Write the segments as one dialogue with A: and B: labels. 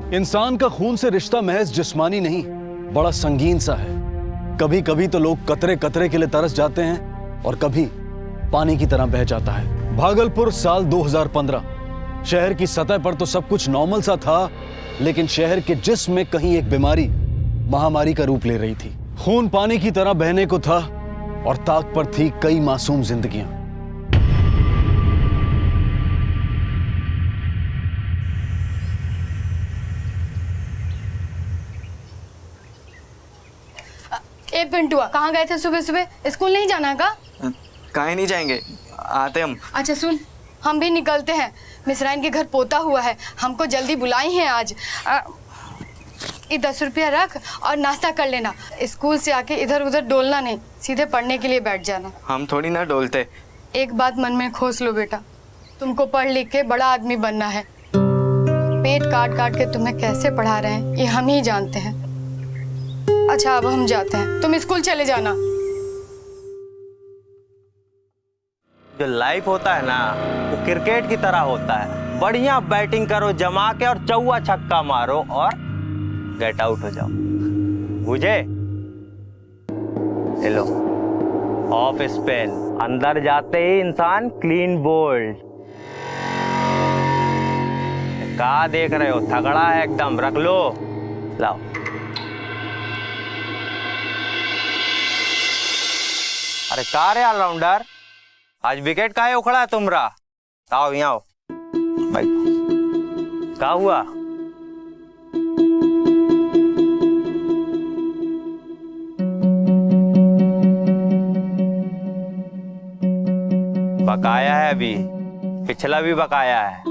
A: इंसान का खून से रिश्ता महज जिस्मानी नहीं, बड़ा संगीन सा है। कभी कभी तो लोग कतरे कतरे के लिए तरस जाते हैं और कभी पानी की तरह बह जाता है। भागलपुर साल 2015। शहर की सतह पर तो सब कुछ नॉर्मल सा था, लेकिन शहर के जिस्म में कहीं एक बीमारी महामारी का रूप ले रही थी। खून पानी की तरह बहने को था और ताक पर थी कई मासूम जिंदगियां।
B: ए पिंटुआ, कहाँ गए थे सुबह सुबह? स्कूल नहीं जाना का?
C: कहीं नहीं जाएंगे, आते हम।
B: अच्छा सुन, हम भी निकलते हैं। मिसराइन के घर पोता हुआ है, हमको जल्दी बुलाई हैं आज। ये 10 रुपया रख और नाश्ता कर लेना। स्कूल से आके इधर उधर डोलना नहीं, सीधे पढ़ने के लिए बैठ जाना।
C: हम थोड़ी ना डोलते।
B: एक बात मन में खोस लो बेटा, तुमको पढ़ लिख के बड़ा आदमी बनना है। पेट काट काट के तुम्हें कैसे पढ़ा रहे हैं ये हम ही जानते हैं। अच्छा अब हम जाते हैं, तुम स्कूल चले जाना।
D: जो लाइफ होता है ना, वो क्रिकेट की तरह होता है। बढ़िया बैटिंग करो जमा के और चौवा छक्का मारो और गेट आउट हो जाओ, बुझे? हेलो, ऑफ स्पिन, अंदर जाते ही इंसान क्लीन बोल्ड। क्या देख रहे हो? तगड़ा है एकदम, रख लो। लाओ। अरे का रे ऑलराउंडर, आज विकेट काहे उखड़ा है तुमरा? आओ यहाँ आओ भाई, क्या हुआ? बकाया है, अभी पिछला भी बकाया है।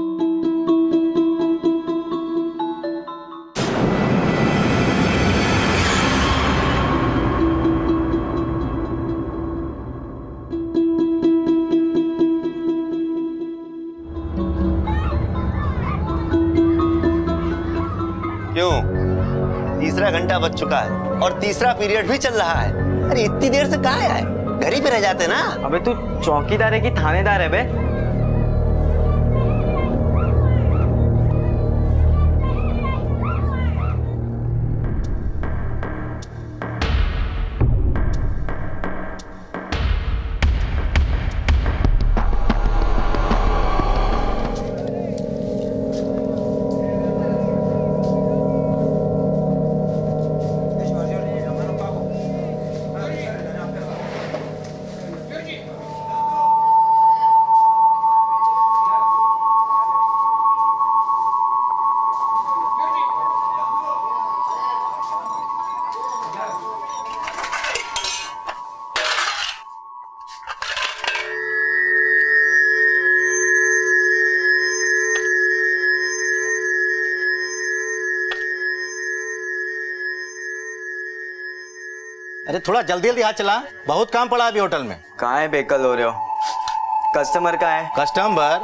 E: क्यों? तीसरा घंटा बज चुका है और तीसरा पीरियड भी चल रहा है। अरे इतनी देर से कहाँ है? घर ही पे रह जाते ना।
C: अबे तू चौकीदार है कि थानेदार है बे?
E: अरे थोड़ा जल्दी जल्दी हाथ चला, बहुत काम पड़ा अभी होटल में।
C: कहाँ है बेकल हो रहे हो? कस्टमर का है?
E: कस्टमर?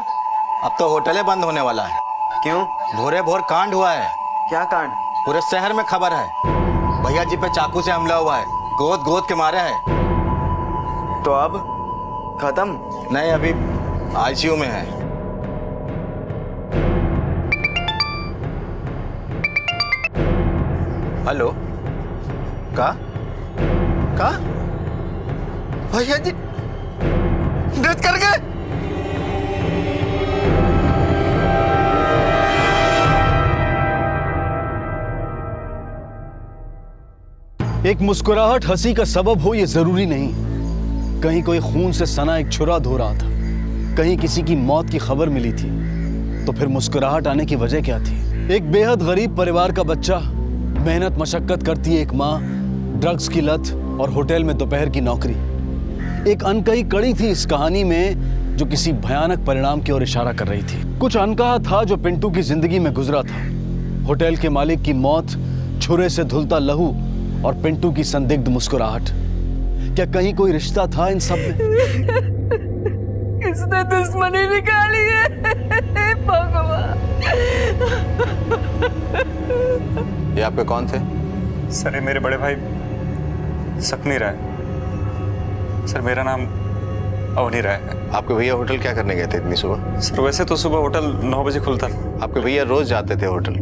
E: अब तो होटलें बंद होने वाला है।
C: क्यों?
E: भोरे भोर कांड हुआ है।
C: क्या कांड?
E: पूरे शहर में खबर है। भैया जी पे चाकू से हमला हुआ है, गोद गोद के मारे हैं।
C: तो अब खत्म?
E: नहीं, अभी आईसीयू में है। हेलो, का भैया जी डेथ कर गए?
A: एक मुस्कुराहट हंसी का सबब हो ये जरूरी नहीं। कहीं कोई खून से सना एक छुरा धो रहा था, कहीं किसी की मौत की खबर मिली थी, तो फिर मुस्कुराहट आने की वजह क्या थी? एक बेहद गरीब परिवार का बच्चा, मेहनत मशक्कत करती एक माँ, ड्रग्स की लत और होटल में दोपहर की नौकरी। एक अनकही कड़ी थी इस कहानी में जो किसी भयानक परिणाम की ओर इशारा कर रही थी। कुछ अनकहा था जो पिंटू की जिंदगी में गुजरा था। होटल के मालिक की मौत, छुरे से धुलता लहू और पिंटू की संदिग्ध मुस्कुराहट। क्या कहीं कोई रिश्ता था इन सब में?
B: किसने दुश्मनी निकाली है भगवान?
E: ये आपके कौन थे?
F: सर ये मेरे बड़े भाई सकनी राय। सर मेरा नाम अवनी राय है।
E: आपके भैया होटल क्या करने गए थे इतनी सुबह?
F: सर वैसे तो सुबह होटल 9 बजे खुलता था।
E: आपके भैया रोज जाते थे होटल?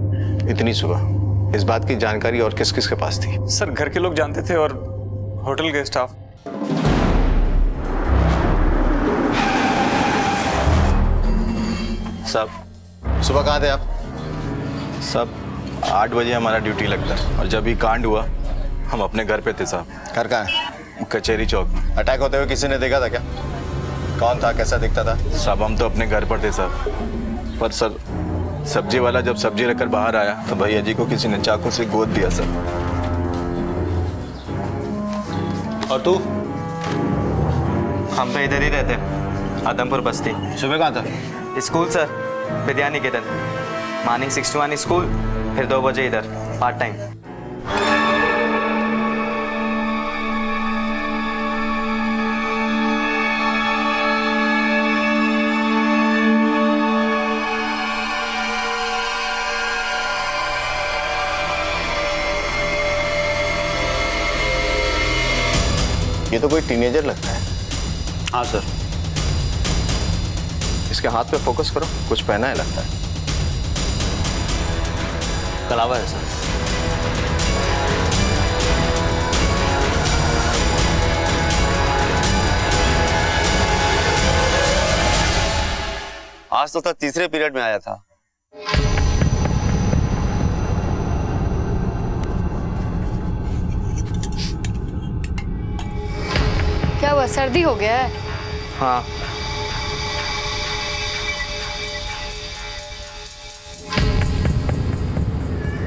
G: इतनी सुबह इस बात की जानकारी और किस किस के पास थी?
F: सर घर के लोग जानते थे और होटल के स्टाफ।
G: साहब सुबह कहाँ थे आप?
H: सब 8 बजे हमारा ड्यूटी लगता है और जब ये कांड हुआ हम अपने घर पे थे साहब।
G: घर कहाँ है?
H: कचहरी चौक में।
G: अटैक होते हुए किसी ने देखा था क्या? कौन था, कैसा दिखता था?
H: साहब हम तो अपने घर पर थे साहब, पर सर सब्जी वाला जब सब्जी रखकर बाहर आया तो भैया जी को किसी ने चाकू से गोद दिया सर।
G: और तू?
C: हम तो इधर ही रहते, आदमपुर बस्ती।
G: सुबह कहाँ था?
C: School sir, Vidya Niketan. Morning 6 to 1 school, फिर 2 बजे इधर पार्ट टाइम।
G: ये तो कोई टीनेजर लगता है।
H: हाँ सर।
G: इसके हाथ पे फोकस करो, कुछ पहना है लगता है।
H: कलावा है सर।
E: आज तो तीसरे पीरियड में आया था।
B: क्या हुआ, सर्दी हो गया है?
C: हाँ,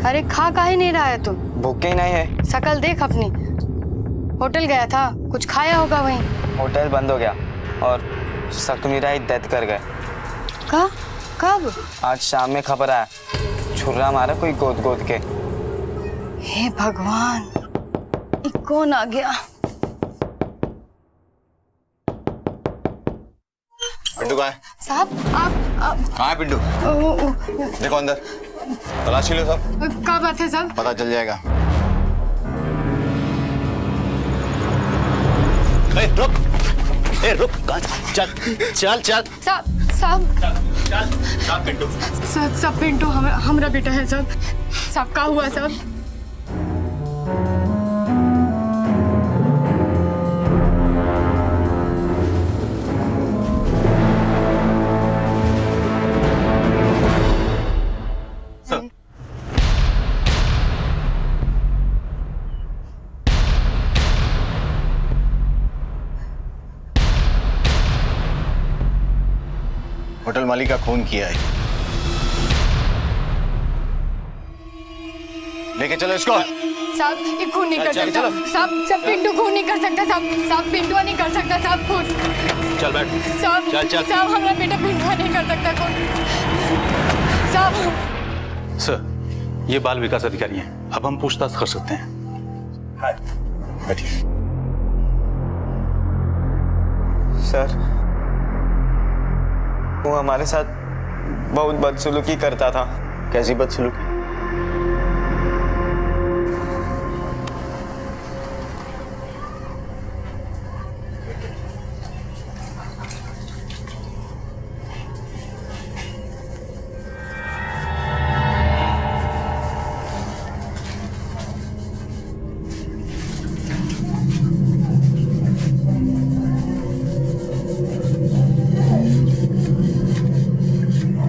B: अरे खा काहे नहीं रहा है तुम?
C: भूखे ही नहीं है।
B: शकल देख अपनी। होटल गया था, कुछ खाया होगा वहीं।
C: होटल बंद हो गया और सकमीरा ही डेथ कर गए।
B: कब?
C: आज शाम में खबर आया, छुरा मारा कोई गोद गोद के।
B: हे भगवान, ये कौन आ गया?
G: पिंटू कहाँ है?
B: साहब आप
G: कहाँ है पिंटू? देखो अंदर, तलाशी लो सब।
B: क्या बात है साहब?
G: पता चल जाएगा। रुक, चल।
B: साहब पिंटू हमरा बेटा है साहब का हुआ साहब?
G: होटल मालिक का खून किया है। लेके चलो इसको।
B: साहब ये खून नहीं कर सकता साहब पिंटू खून नहीं कर सकता साहब पिंटू नहीं कर सकता साहब खून।
H: चल बैठ।
B: साहब
H: चल।
B: साहब हमारा बेटा पिंटू नहीं कर सकता खून साहब।
H: सर ये बाल विकास अधिकारी हैं, अब हम पूछताछ कर सकते हैं।
G: बैठिए।
C: सर वो हमारे साथ बहुत बदसलूकी करता था।
G: कैसी बदसलूकी?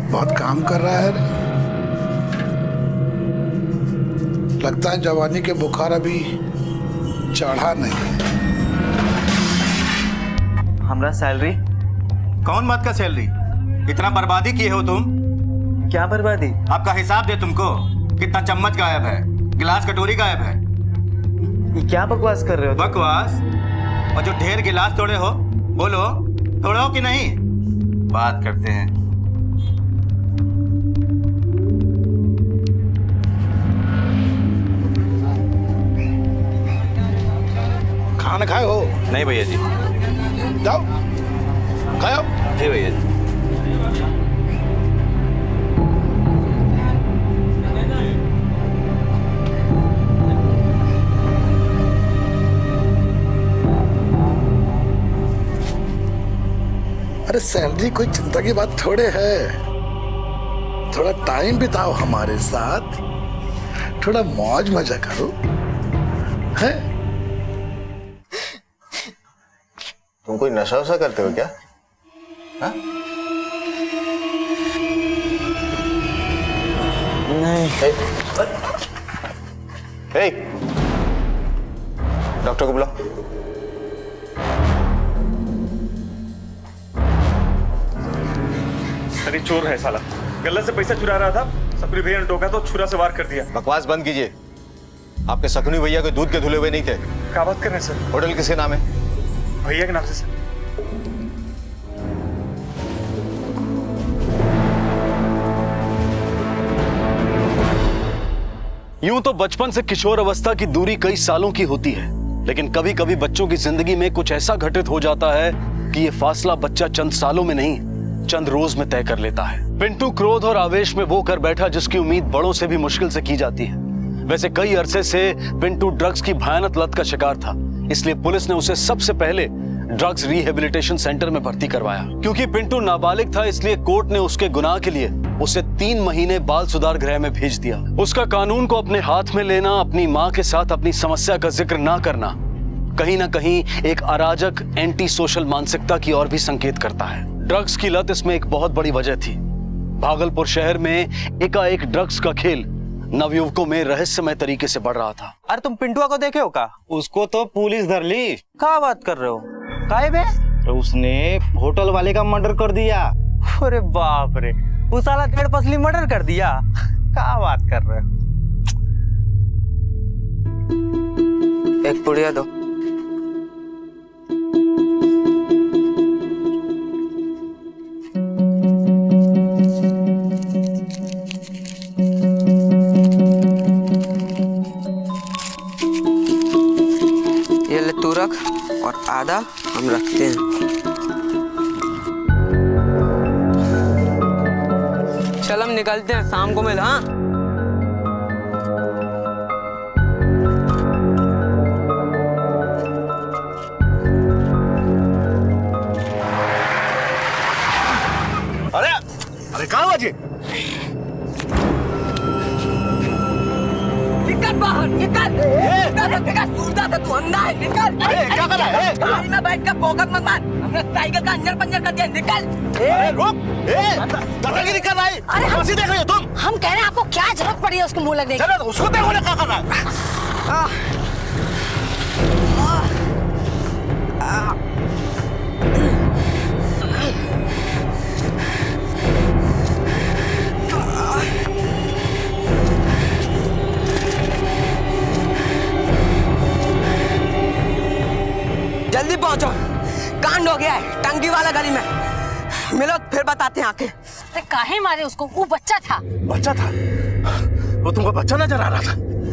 I: बहुत काम कर रहा है। लगता है जवानी के बुखार अभी चढ़ा नहीं।
C: हमारा सैलरी?
J: कौन बात का सैलरी? इतना बर्बादी किए हो तुम।
C: क्या बर्बादी?
J: आपका हिसाब दे तुमको। कितना चम्मच गायब है, गिलास कटोरी गायब है।
C: ये क्या बकवास कर रहे हो?
J: बकवास? और जो ढेर गिलास तोड़े हो, बोलो तोड़े हो कि नहीं? बात करते हैं।
I: खाना खाए हो?
H: नहीं भैया जी।
I: जाओ खाओ।
H: जी भैया जी।
I: अरे सैलरी कोई चिंता की बात थोड़े है। थोड़ा टाइम बिताओ हमारे साथ, थोड़ा मौज मजा करो, है?
G: तुम कोई नशा वशा करते हो क्या? हाँ?
D: नहीं।
G: हे, डॉक्टर को बुलाओ।
F: अरे चोर है साला, गल्ला से पैसा चुरा रहा था, सपनी भैया ने टोका तो छुरा से वार कर दिया।
G: बकवास बंद कीजिए। आपके सकुनी भैया कोई दूध के धुले हुए नहीं थे।
F: क्या बात कर रहे हैं सर?
G: होटल किसके नाम है?
F: भैया के नाम से सर।
A: यूं तो बचपन से किशोर अवस्था की दूरी कई सालों की होती है, लेकिन कभी कभी बच्चों की जिंदगी में कुछ ऐसा घटित हो जाता है कि ये फासला बच्चा चंद सालों में नहीं, चंद रोज में तय कर लेता है। पिंटू क्रोध और आवेश में वो कर बैठा जिसकी उम्मीद बड़ों से भी मुश्किल से की जाती है। वैसे कई अरसे से पिंटू ड्रग्स की भयानक लत का शिकार था, इसलिए पुलिस ने उसे सबसे पहले ड्रग्स रिहेबिलिटेशन सेंटर में भर्ती करवाया। क्योंकि पिंटू नाबालिग था, इसलिए कोर्ट ने उसके गुनाह के लिए उसे 3 महीने बाल सुधार गृह में भेज दिया। उसका कानून को अपने हाथ में लेना, अपनी माँ के साथ अपनी समस्या का जिक्र ना करना, कहीं ना कहीं एक अराजक एंटी सोशल मानसिकता की ओर भी संकेत करता है। ड्रग्स की लत इसमें एक बहुत बड़ी वजह थी। भागलपुर शहर में एकाएक ड्रग्स का खेल नवयुवकों में रहस्यमय तरीके से बढ़ रहा था।
D: अरे तुम पिंटुआ को देखे हो का?
J: उसको तो पुलिस धर ली।
D: क्या बात कर रहे हो? काहे बे?
J: तो उसने होटल वाले का मर्डर कर दिया।
D: अरे बाप रे, वो साला 1.5 पसली मर्डर कर दिया। क्या बात कर रहे हो? एक पुड़िया दो। ये ले तू रख और आधा हम रखते हैं। चल हम निकलते हैं, शाम को मिल। हाँ
J: अरे कहाँ बजे?
K: निकल बाहर, निकल! निकल, सूरदास है, तू अंधा है, निकल!
J: क्या कर रहा है?
K: गाड़ी में बैठ कर भौंकत मत मार, हमने साइकिल का अंजर पंजर कर दिया, निकल!
J: रुक! दादागिरी कर रहा है?
K: अरे हम
J: देख रहे हो तुम?
K: हम कह रहे हैं आपको क्या जरूरत पड़ी है उसको मुंह लगने की?
J: चलो उसको देखो ना क्या कर रहा है।
K: जल्दी पहुंचो, कांड हो गया है टंकी वाला गली में। मिलो फिर बताते हैं आके।
L: अरे काहे मारे उसको? वो बच्चा था।
J: बच्चा था? वो तुमको बच्चा नजर आ रहा था?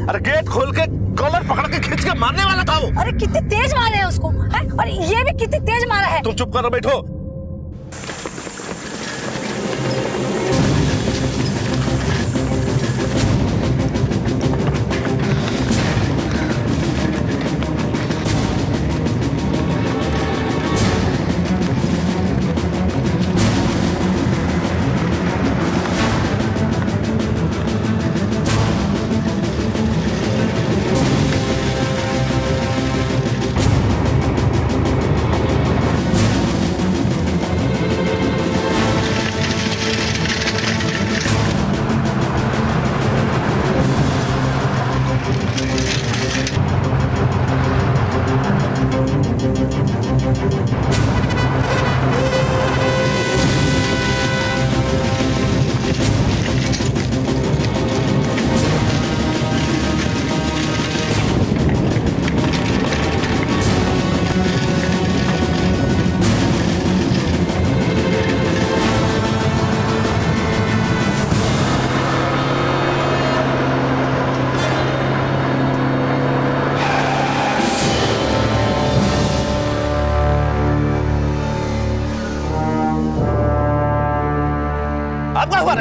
J: अरे गेट खोल के कॉलर पकड़ के खींच के मारने वाला था वो।
L: अरे कितने तेज मारे हैं उसको, है? और ये भी कितनी तेज मारा है।
J: तुम चुप कर बैठो।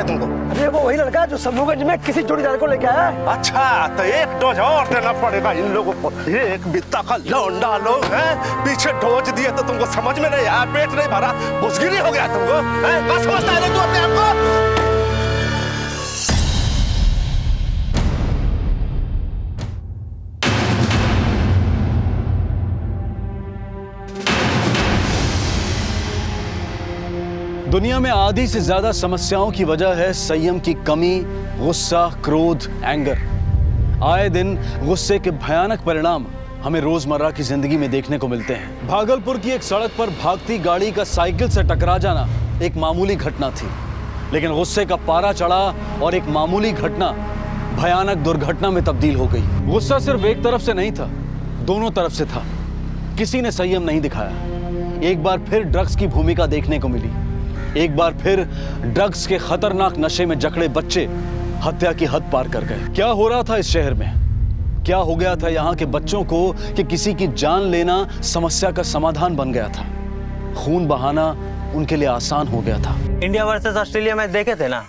J: तुमको?
K: अरे वो वही लड़का जो समूहगंज में किसी जोड़ीदार को लेके आया।
J: अच्छा तो एक डोज और देना पड़ेगा इन लोगों को। ये एक बित्ता का लौंडा लोग हैं, पीछे डोज दिए तो तुमको समझ में नहीं आया, पेट नहीं भरा, बुसगिरी हो गया तुमको। क्या समझता है तू अपने आप को?
A: दुनिया में आधी से ज्यादा समस्याओं की वजह है संयम की कमी, गुस्सा, क्रोध, एंगर। आए दिन गुस्से के भयानक परिणाम हमें रोजमर्रा की जिंदगी में देखने को मिलते हैं। भागलपुर की एक सड़क पर भागती गाड़ी का साइकिल से टकरा जाना एक मामूली घटना थी, लेकिन गुस्से का पारा चढ़ा और एक मामूली घटना भयानक दुर्घटना में तब्दील हो गई। गुस्सा सिर्फ एक तरफ से नहीं था, दोनों तरफ से था। किसी ने संयम नहीं दिखाया। एक बार फिर ड्रग्स की भूमिका देखने को मिली। एक बार फिर ड्रग्स के खतरनाक नशे में जकड़े बच्चे हत्या की हद पार कर गए। क्या हो रहा था इस शहर में? क्या हो गया था यहाँ के बच्चों को कि किसी की जान लेना समस्या का समाधान बन गया था? खून बहाना उनके लिए आसान हो गया था।
D: इंडिया वर्सेस ऑस्ट्रेलिया में देखे थे ना,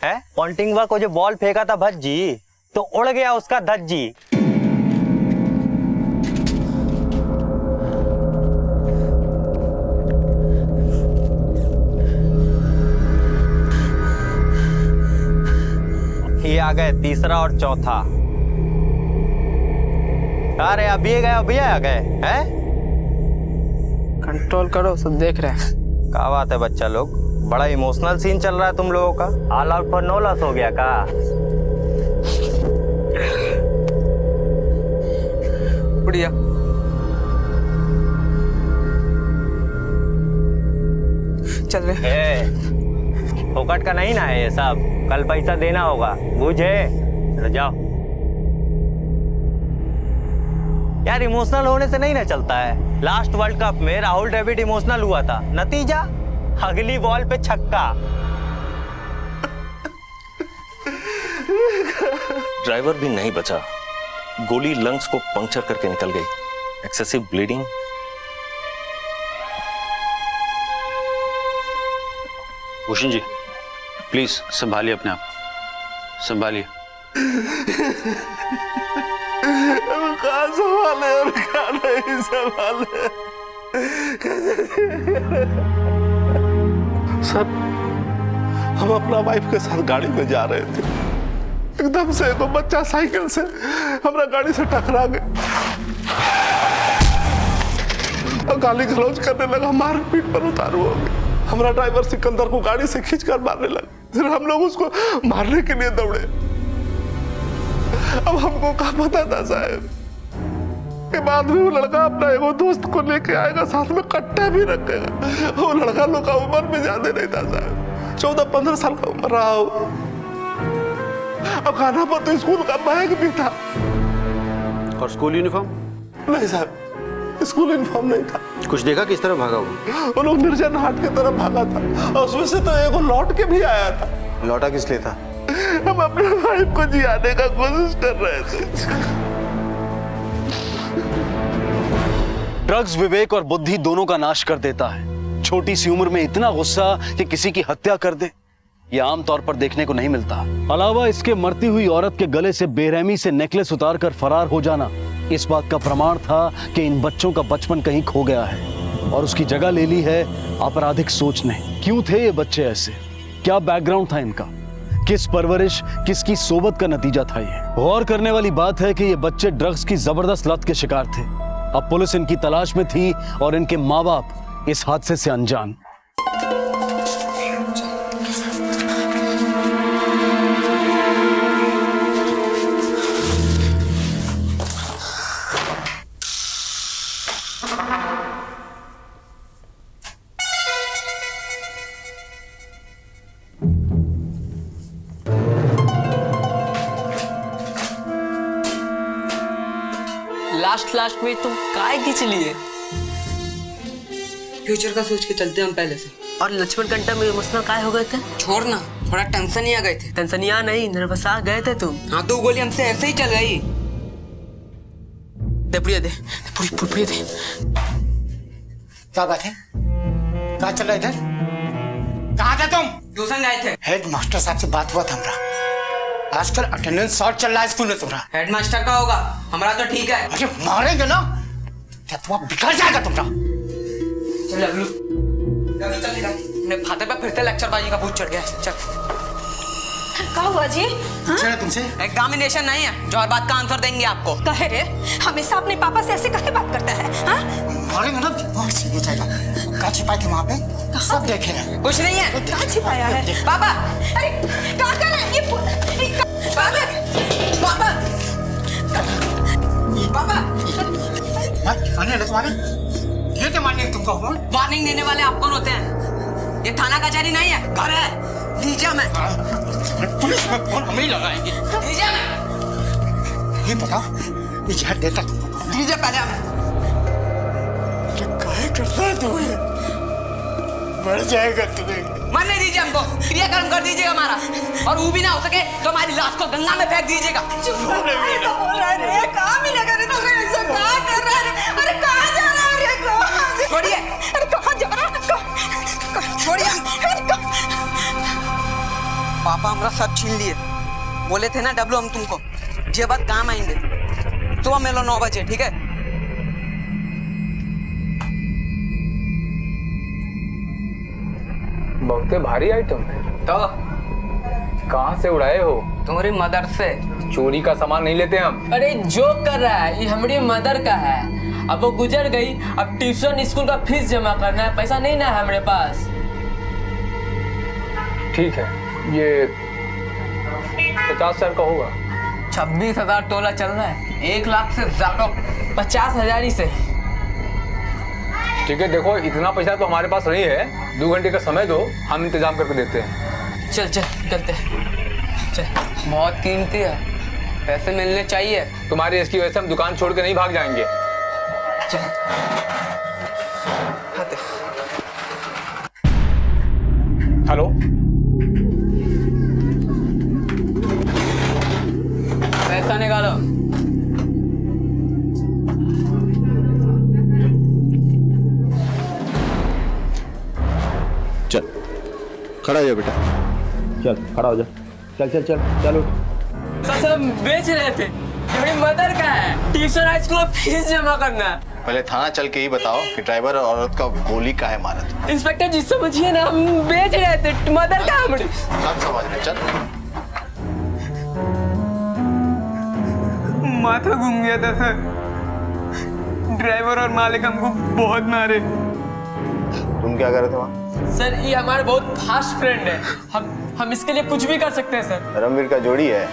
D: है पॉन्टिंगवा को जो बॉल फेंका था भज्जी, तो उड़ गया उसका धज्जी। ये आ गए तीसरा और चौथा। अरे अभी गए, अभी आ गए हैं।
K: कंट्रोल करो, सब देख रहे हैं।
D: क्या बात है बच्चा लोग, बड़ा इमोशनल सीन चल रहा है तुम लोगों का। All out for no loss हो गया का?
K: बढ़िया। चल रहे
D: फोकट का नहीं ना है ये सब, कल पैसा देना होगा, बुझे? चलो जाओ यार। इमोशनल होने से नहीं ना चलता है। लास्ट वर्ल्ड कप में राहुल द्रविड़ इमोशनल हुआ था, नतीजा अगली बॉल पे छक्का।
M: ड्राइवर भी नहीं बचा, गोली लंग्स को पंक्चर करके निकल गई। Excessive bleeding.
N: Bhushan ji please संभालिए अपने आप, संभालिए।
J: कहाँ संभाले और कहाँ नहीं संभाले। सर, हम अपना वाइफ के साथ गाड़ी में जा रहे थे, एकदम से तो बच्चा साइकिल से हमारा गाड़ी से टकरा गया और गाली गलौज करने लगा, मार पीट पर उतारू हो गया। हमारा ड्राइवर सिकंदर को गाड़ी से खींचकर मारने लगा। फिर हम लोग उसको मारने के लिए दौड़े। अब हमको क्या पता था साहब कि बाद में वो लड़का अपना एगो दोस्त को लेके आएगा, साथ में कट्टा भी रखेगा। वो लड़का लोग का उम्र में ज्यादा नहीं था साहब, 14-15 साल का उम्र रहा हो। अब खाना पर तो स्कूल का बैग भी था।
N: और स्कूल यूनिफॉर्म?
J: नहीं साहब, स्कूल यूनिफॉर्म नहीं था।
N: कुछ देखा किस तरह भागा हुआ?
J: वो लोग निर्जन हाट की तरफ भागा था और उसमें से तो एगो लौट के भी आया था।
N: लौटा किस लिए था?
J: हम अपने वाइफ को जियाने का कोशिश कर रहे थे।
A: ड्रग्स विवेक और बुद्धि दोनों का नाश कर देता है। छोटी सी उम्र में इतना गुस्सा कि किसी की हत्या कर दे, यह आमतौर पर देखने को नहीं मिलता। अलावा इसके मरती हुई औरत के गले से बेरहमी से नेकलेस उतारकर फरार हो जाना इस बात का प्रमाण था कि इन बच्चों का बचपन कहीं खो गया है और उसकी जगह ले ली है आपराधिक सोच ने। क्यों थे ये बच्चे ऐसे? क्या बैकग्राउंड था इनका? किस परवरिश, किसकी सोबत का नतीजा था ये? गौर करने वाली बात है कि ये बच्चे ड्रग्स की जबरदस्त लत के शिकार थे। अब पुलिस इनकी तलाश में थी और इनके माँ बाप इस हादसे से अनजान।
K: लास्ट में तुम काय खींच लिए? फ्यूचर का सोच के चलते हम पहले से। और लक्ष्मण कंटा में इमोशनल काय हो गए थे? छोड़ ना, थोड़ा टेंशन ही आ गए थे। टेंशन ही नहीं, नर्वस आ गए थे तुम। हाँ, 2 गोली हमसे ऐसे ही चल गई। दे पुड़िया दे, पुड़िया दे।
O: क्या बात है? कहाँ चल रहे इधर? कहाँ थे तुम?
K: ट्यूशन गए थे।
O: हेड मास्टर साहब से बात हुआ था हमारा। आजकल अटेंडेंस शॉर्ट चल रहा है स्कूल में तुम्हारा।
K: हेडमास्टर का होगा, हमारा तो ठीक है।
O: अरे मारेंगे ना, क्या तुम्हारा बिगड़ जाएगा तुम्हारा।
K: चल लवलू, चल इधर। फादर पे फिर से लेक्चर बाजी का भूत चढ़ गया। चल
L: क्या हुआ जी?
O: चलो तुमसे
K: एग्जामिनेशन नहीं है जो हर बात का आंसर देंगे आपको।
L: कहे रे हमेशा अपने पापा से ऐसे कहे बात करता है? हाँ?
O: अरे मैडम बहुत सीरियस है। क्या छिपाए थे वहाँ पे? सब देखे हैं।
K: कुछ नहीं है।
L: क्या छिपाया है?
K: पापा
L: अरे क्या कर रहे हैं ये?
K: पापा पापा पापा
O: मारने लगे तुम्हारे? ये क्या मारने तुमको?
K: वार्निंग देने वाले आप कौन होते हैं? ये थाना कचहरी नहीं है, घर है। दीजिए मैं।
O: पुलिस में फोन हमें ही लगाएंगे।
K: दीजिए मैं।
O: ये बताओ ये जहर देता तुमको?
K: दीजिए पहले हमें।
O: काहे करता है तुम्हें? मर जाएगा तुम्हें।
K: मरने दीजिए हमको, क्रियाकर्म कर दीजिएगा हमारा, और वो भी ना हो सके तो हमारी लाश को गंगा में फेंक दीजिएगा।
L: चुप बोल रहा है रे, कहाँ मिलेगा रे तुम्हें? ऐसा कहाँ कर रहा है रे? अरे कहाँ जा रहा है रे?
K: छोड़िए।
L: अरे कहाँ जा रहा है?
K: छोड़िए। पापा हमारा सब छीन लिए। बोले थे ना डब्लू हम तुमको ये बात काम आएंगे। सुबह मिलो 9 बजे, ठीक है?
P: बहुते भारी आइटम है। तो कहाँ से उड़ाए हो?
K: तुम्हारी मदर से।
P: चोरी का सामान नहीं लेते हम।
Q: अरे जो कर रहा है ये हमारी मदर का है। अब वो गुजर गई, अब ट्यूशन स्कूल का फीस जमा करना है, पैसा नहीं ना है हमारे पास।
P: ठीक है, ये 50,000 का होगा।
Q: 26,000 तोला चल रहा है। 1 लाख से ज्यादा 50,000 ही से।
P: ठीक है, देखो इतना पैसा तो हमारे पास नहीं है। 2 घंटे का समय दो, हम इंतजाम करके देते हैं।
Q: चल चल निकलते हैं। चल,
K: बहुत कीमती है, पैसे मिलने चाहिए।
P: तुम्हारी इसकी वजह से हम दुकान छोड़ के नहीं भाग जाएंगे।
K: चल।
P: हेलो,
Q: पैसा निकालो।
N: चल खड़ा हो जा बेटा, चल खड़ा हो जा। चल चल चल चल उठ।
Q: सब बेच रहे थे, हमारी मदर का है। ट्यूशन हाई स्कूल फीस जमा करना है।
H: पहले थाना चल के ही बताओ कि ड्राइवर और औरत का गोली काहे मारा था।
Q: इंस्पेक्टर जी समझिए ना, हम बेच रहे थे, मदर का हमारी।
H: सब समझ रहे, चल।
Q: माथा घूम गया था सर। ड्राइवर और मालिक हमको बहुत मारे।
H: तुम क्या कर रहे थे वहाँ?
Q: सर ये हमारा बहुत फास्ट फ्रेंड है, हम इसके लिए कुछ भी कर सकते हैं सर।
H: धर्मवीर का जोड़ी है।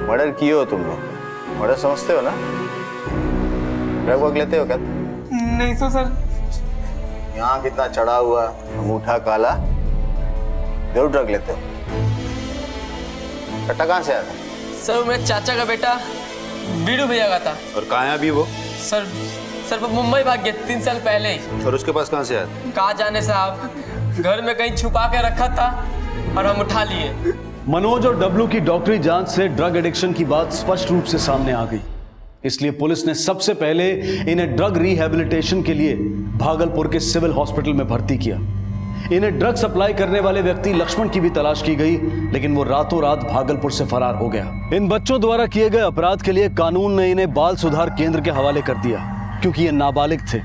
H: मर्डर किए हो तुम लोग? मर्डर समझते हो ना? ड्रग वग लेते हो क्या?
Q: नहीं तो सर।
H: यहाँ कितना चढ़ा हुआ, अंगूठा काला, जरूर ड्रग लेते हो। कट्टा कहाँ से आया था?
Q: सर मेरे चाचा का बेटा बीड़ू भैया का था।
N: और कहाँ है अभी वो?
Q: सर वो मुंबई भाग गया 3 साल पहले ही।
N: और उसके पास कहाँ से आया?
Q: कहाँ जाने साहब, घर में कहीं छुपा के रखा था और हम उठा लिए।
A: मनोज और डब्लू की डॉक्टरी जांच से ड्रग एडिक्शन की बात स्पष्ट रूप से सामने आ गई। इसलिए पुलिस ने सबसे पहले इन्हें ड्रग रिहैबिलिटेशन के लिए भागलपुर के सिविल हॉस्पिटल में भर्ती किया। इन्हें ड्रग सप्लाई करने वाले व्यक्ति लक्ष्मण की भी तलाश की गई, लेकिन वो रातों रात भागलपुर से फरार हो गया। इन बच्चों द्वारा किए गए अपराध के लिए कानून ने इन्हें बाल सुधार केंद्र के हवाले कर दिया, क्योंकि ये नाबालिग थे।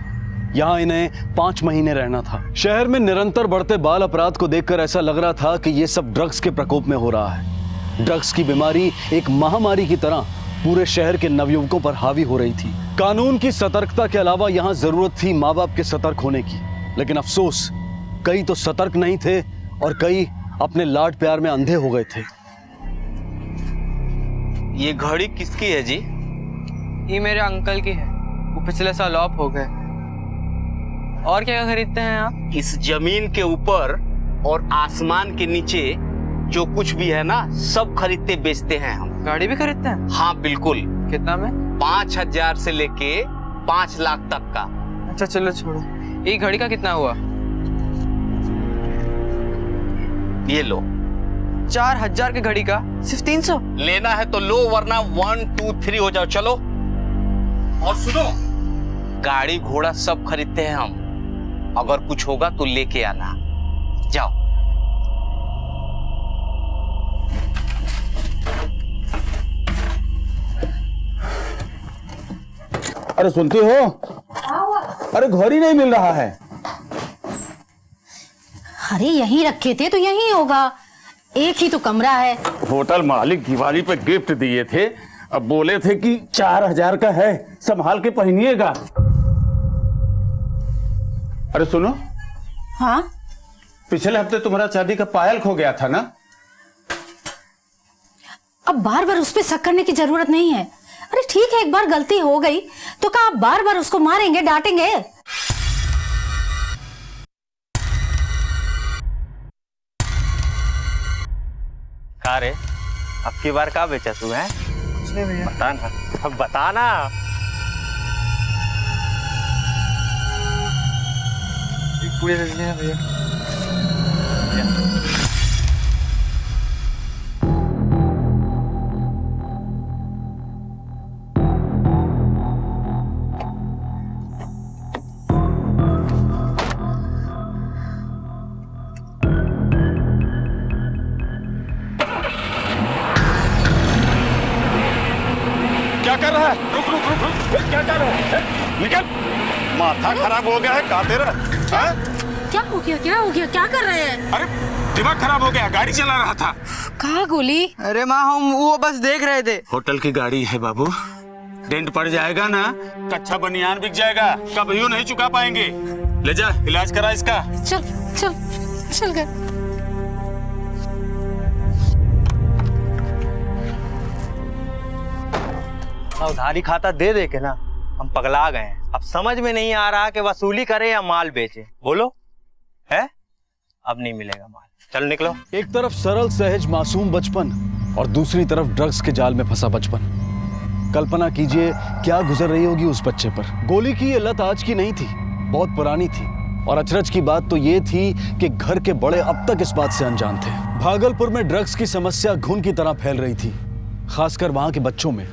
A: यहाँ इन्हें 5 महीने रहना था। शहर में निरंतर बढ़ते बाल अपराध को देखकर ऐसा लग रहा था कि ये सब ड्रग्स के प्रकोप में हो रहा है। ड्रग्स की बीमारी एक महामारी की तरह पूरे शहर के नवयुवकों पर हावी हो रही थी। कानून की सतर्कता के अलावा यहाँ जरूरत थी माँ बाप के सतर्क होने की, लेकिन अफसोस कई तो सतर्क नहीं थे और कई अपने लाड प्यार में अंधे हो गए थे।
K: ये घड़ी किसकी है जी?
Q: ये मेरे अंकल की है, वो पिछले साल ऑफ हो गए। और क्या खरीदते हैं आप?
R: इस जमीन के ऊपर और आसमान के नीचे जो कुछ भी है ना, सब खरीदते बेचते हैं हम।
Q: गाड़ी भी खरीदते हैं?
R: हाँ बिल्कुल।
Q: कितना में?
R: 5,000 से लेके 5 लाख तक का।
Q: अच्छा चलो छोड़ो, ये घड़ी का कितना हुआ?
R: ये लो।
Q: 4,000 की घड़ी का सिर्फ 300?
R: लेना है तो लो, वरना 1 2 3 हो जाओ। चलो। और सुनो, गाड़ी घोड़ा सब खरीदते हैं हम, अगर कुछ होगा तो लेके आना। जाओ।
J: अरे सुनती हो? अरे घर ही नहीं मिल रहा है।
S: अरे यहीं रखे थे तो यहीं होगा, एक ही तो कमरा है।
J: होटल मालिक दिवाली पे गिफ्ट दिए थे, अब बोले थे कि 4000 का है, संभाल के पहनिएगा। अरे सुनो।
S: हाँ
J: पिछले हफ्ते तुम्हारा चांदी का पायल खो गया था ना?
S: अब बार बार उस पर शक करने की जरूरत नहीं है। अरे ठीक है, एक बार गलती हो गई तो क्या आप बार बार उसको मारेंगे, डांटेंगे?
D: का रे, अब की बार का बेचा तू है? बता ना, अब बता ना।
F: पूरे भैया।
J: क्या कर रहा है? रुक रुक रुक रुक, क्या कर रहा है? निकल, माथा खराब हो गया है का तेरा?
S: क्या हो गया, क्या हो गया, क्या कर रहे हैं?
J: अरे दिमाग खराब हो गया, गाड़ी चला रहा था।
K: कहाँ गोली? अरे माँ हम वो बस देख रहे थे।
J: होटल की गाड़ी है बाबू, डेंट पड़ जाएगा ना, कच्चा बनियान बिक जाएगा, कभी नहीं चुका पाएंगे। ले जा, इलाज करा इसका।
S: चल चल चल गए।
D: उधारी खाता दे दे के ना हम पगला गए हैं। अब समझ में नहीं आ रहा कि वसूली करे या माल बेचे। बोलो है, अब नहीं मिलेगा माल, चल निकलो।
A: एक तरफ सरल सहज मासूम बचपन और दूसरी तरफ ड्रग्स के जाल में फंसा बचपन। कल्पना कीजिए क्या गुजर रही होगी उस बच्चे पर। गोली की ये लत आज की नहीं थी, बहुत पुरानी थी। और अचरज की बात तो ये थी कि घर के बड़े अब तक इस बात से अनजान थे। भागलपुर में ड्रग्स की समस्या घुन की तरह फैल रही थी, खासकर वहां के बच्चों में।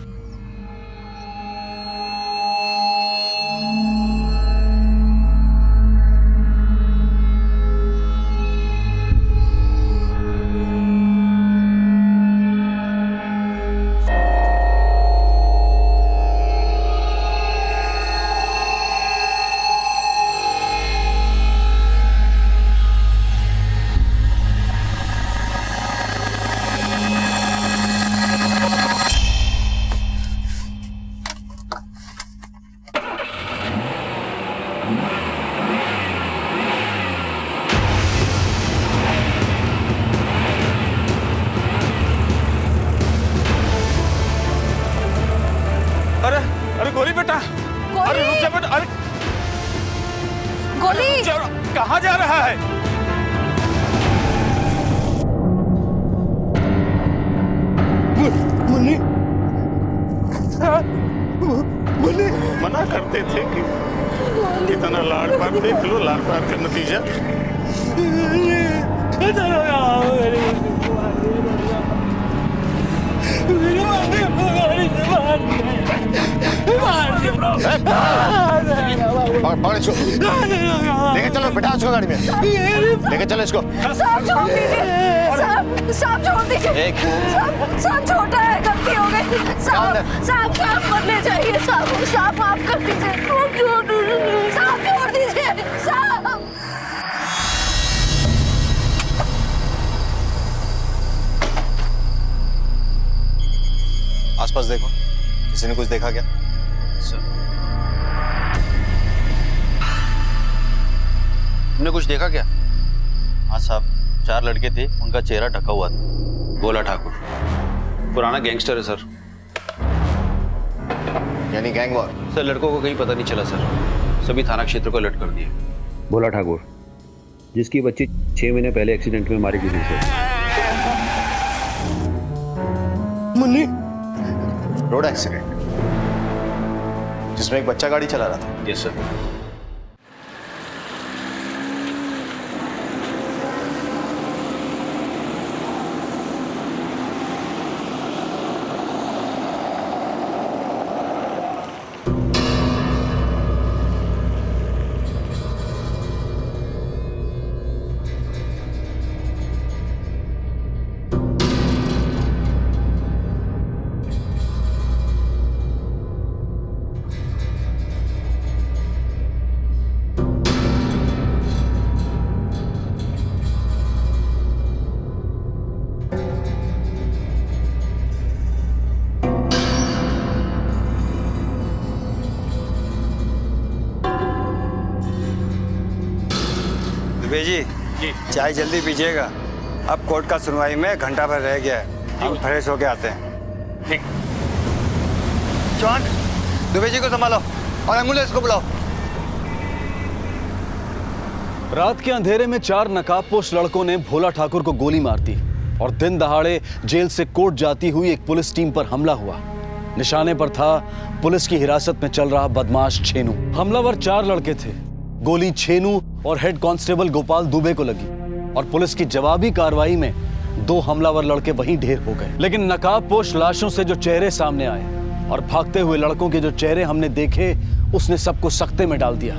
J: गोली बेटा, अरे रुक जा बेटा, अरे
S: गोली
J: कहाँ जा रहा है? मुन्नी, मुन्नी मना करते थे कि कितना लाड़ प्यार, देख लो लाड़ प्यार का नतीजा।
E: लेके चलो बैठा इसको गाड़ी में, लेके चलो इसको।
L: साहब छोड़ दीजिए, साहब छोड़ दीजिए, साहब छोटा है, गलती हो गई। साहब मत ले जाइए, साहब माफ कर दीजिए, साहब छोड़ दीजिए, साहब।
G: आसपास देखो, किसी ने कुछ देखा क्या?
M: तुमने कुछ देखा क्या? हाँ साहब, 4 लड़के थे, उनका चेहरा ढका हुआ था। गोला ठाकुर पुराना गैंगस्टर है सर।
G: यानी गैंग वॉर?
M: सर लड़कों को कहीं पता नहीं चला सर, सभी थाना क्षेत्र को अलर्ट कर दिए।
N: भोला ठाकुर, जिसकी बच्ची 6 महीने पहले एक्सीडेंट में मारी गई थी।
G: मुन्नी, रोड एक्सीडेंट जिसमें एक बच्चा गाड़ी चला रहा था?
M: Yes sir.
T: दुबे जी चाय जल्दी पीजिएगा। अब कोर्ट का सुनवाई में घंटा भर रह गया है, हम फ्रेश होके आते हैं।
F: ठीक।
T: चौहान, दुबे जी को संभालो और एम्बुलेंस को बुलाओ।
A: रात के अंधेरे में 4 नकाबपोश लड़कों ने भोला ठाकुर को गोली मार दी और दिन दहाड़े जेल से कोर्ट जाती हुई एक पुलिस टीम पर हमला हुआ। निशाने पर था पुलिस की हिरासत में चल रहा बदमाश छेनू। हमलावर 4 लड़के थे। गोली छेनू और हेड कांस्टेबल गोपाल दुबे को लगी और पुलिस की जवाबी कार्रवाई में 2 हमलावर लड़के वहीं ढेर हो गए। लेकिन नकाबपोश लाशों से जो चेहरे सामने आए और भागते हुए लड़कों के जो चेहरे हमने देखे, उसने सबको सख्ते में डाल दिया।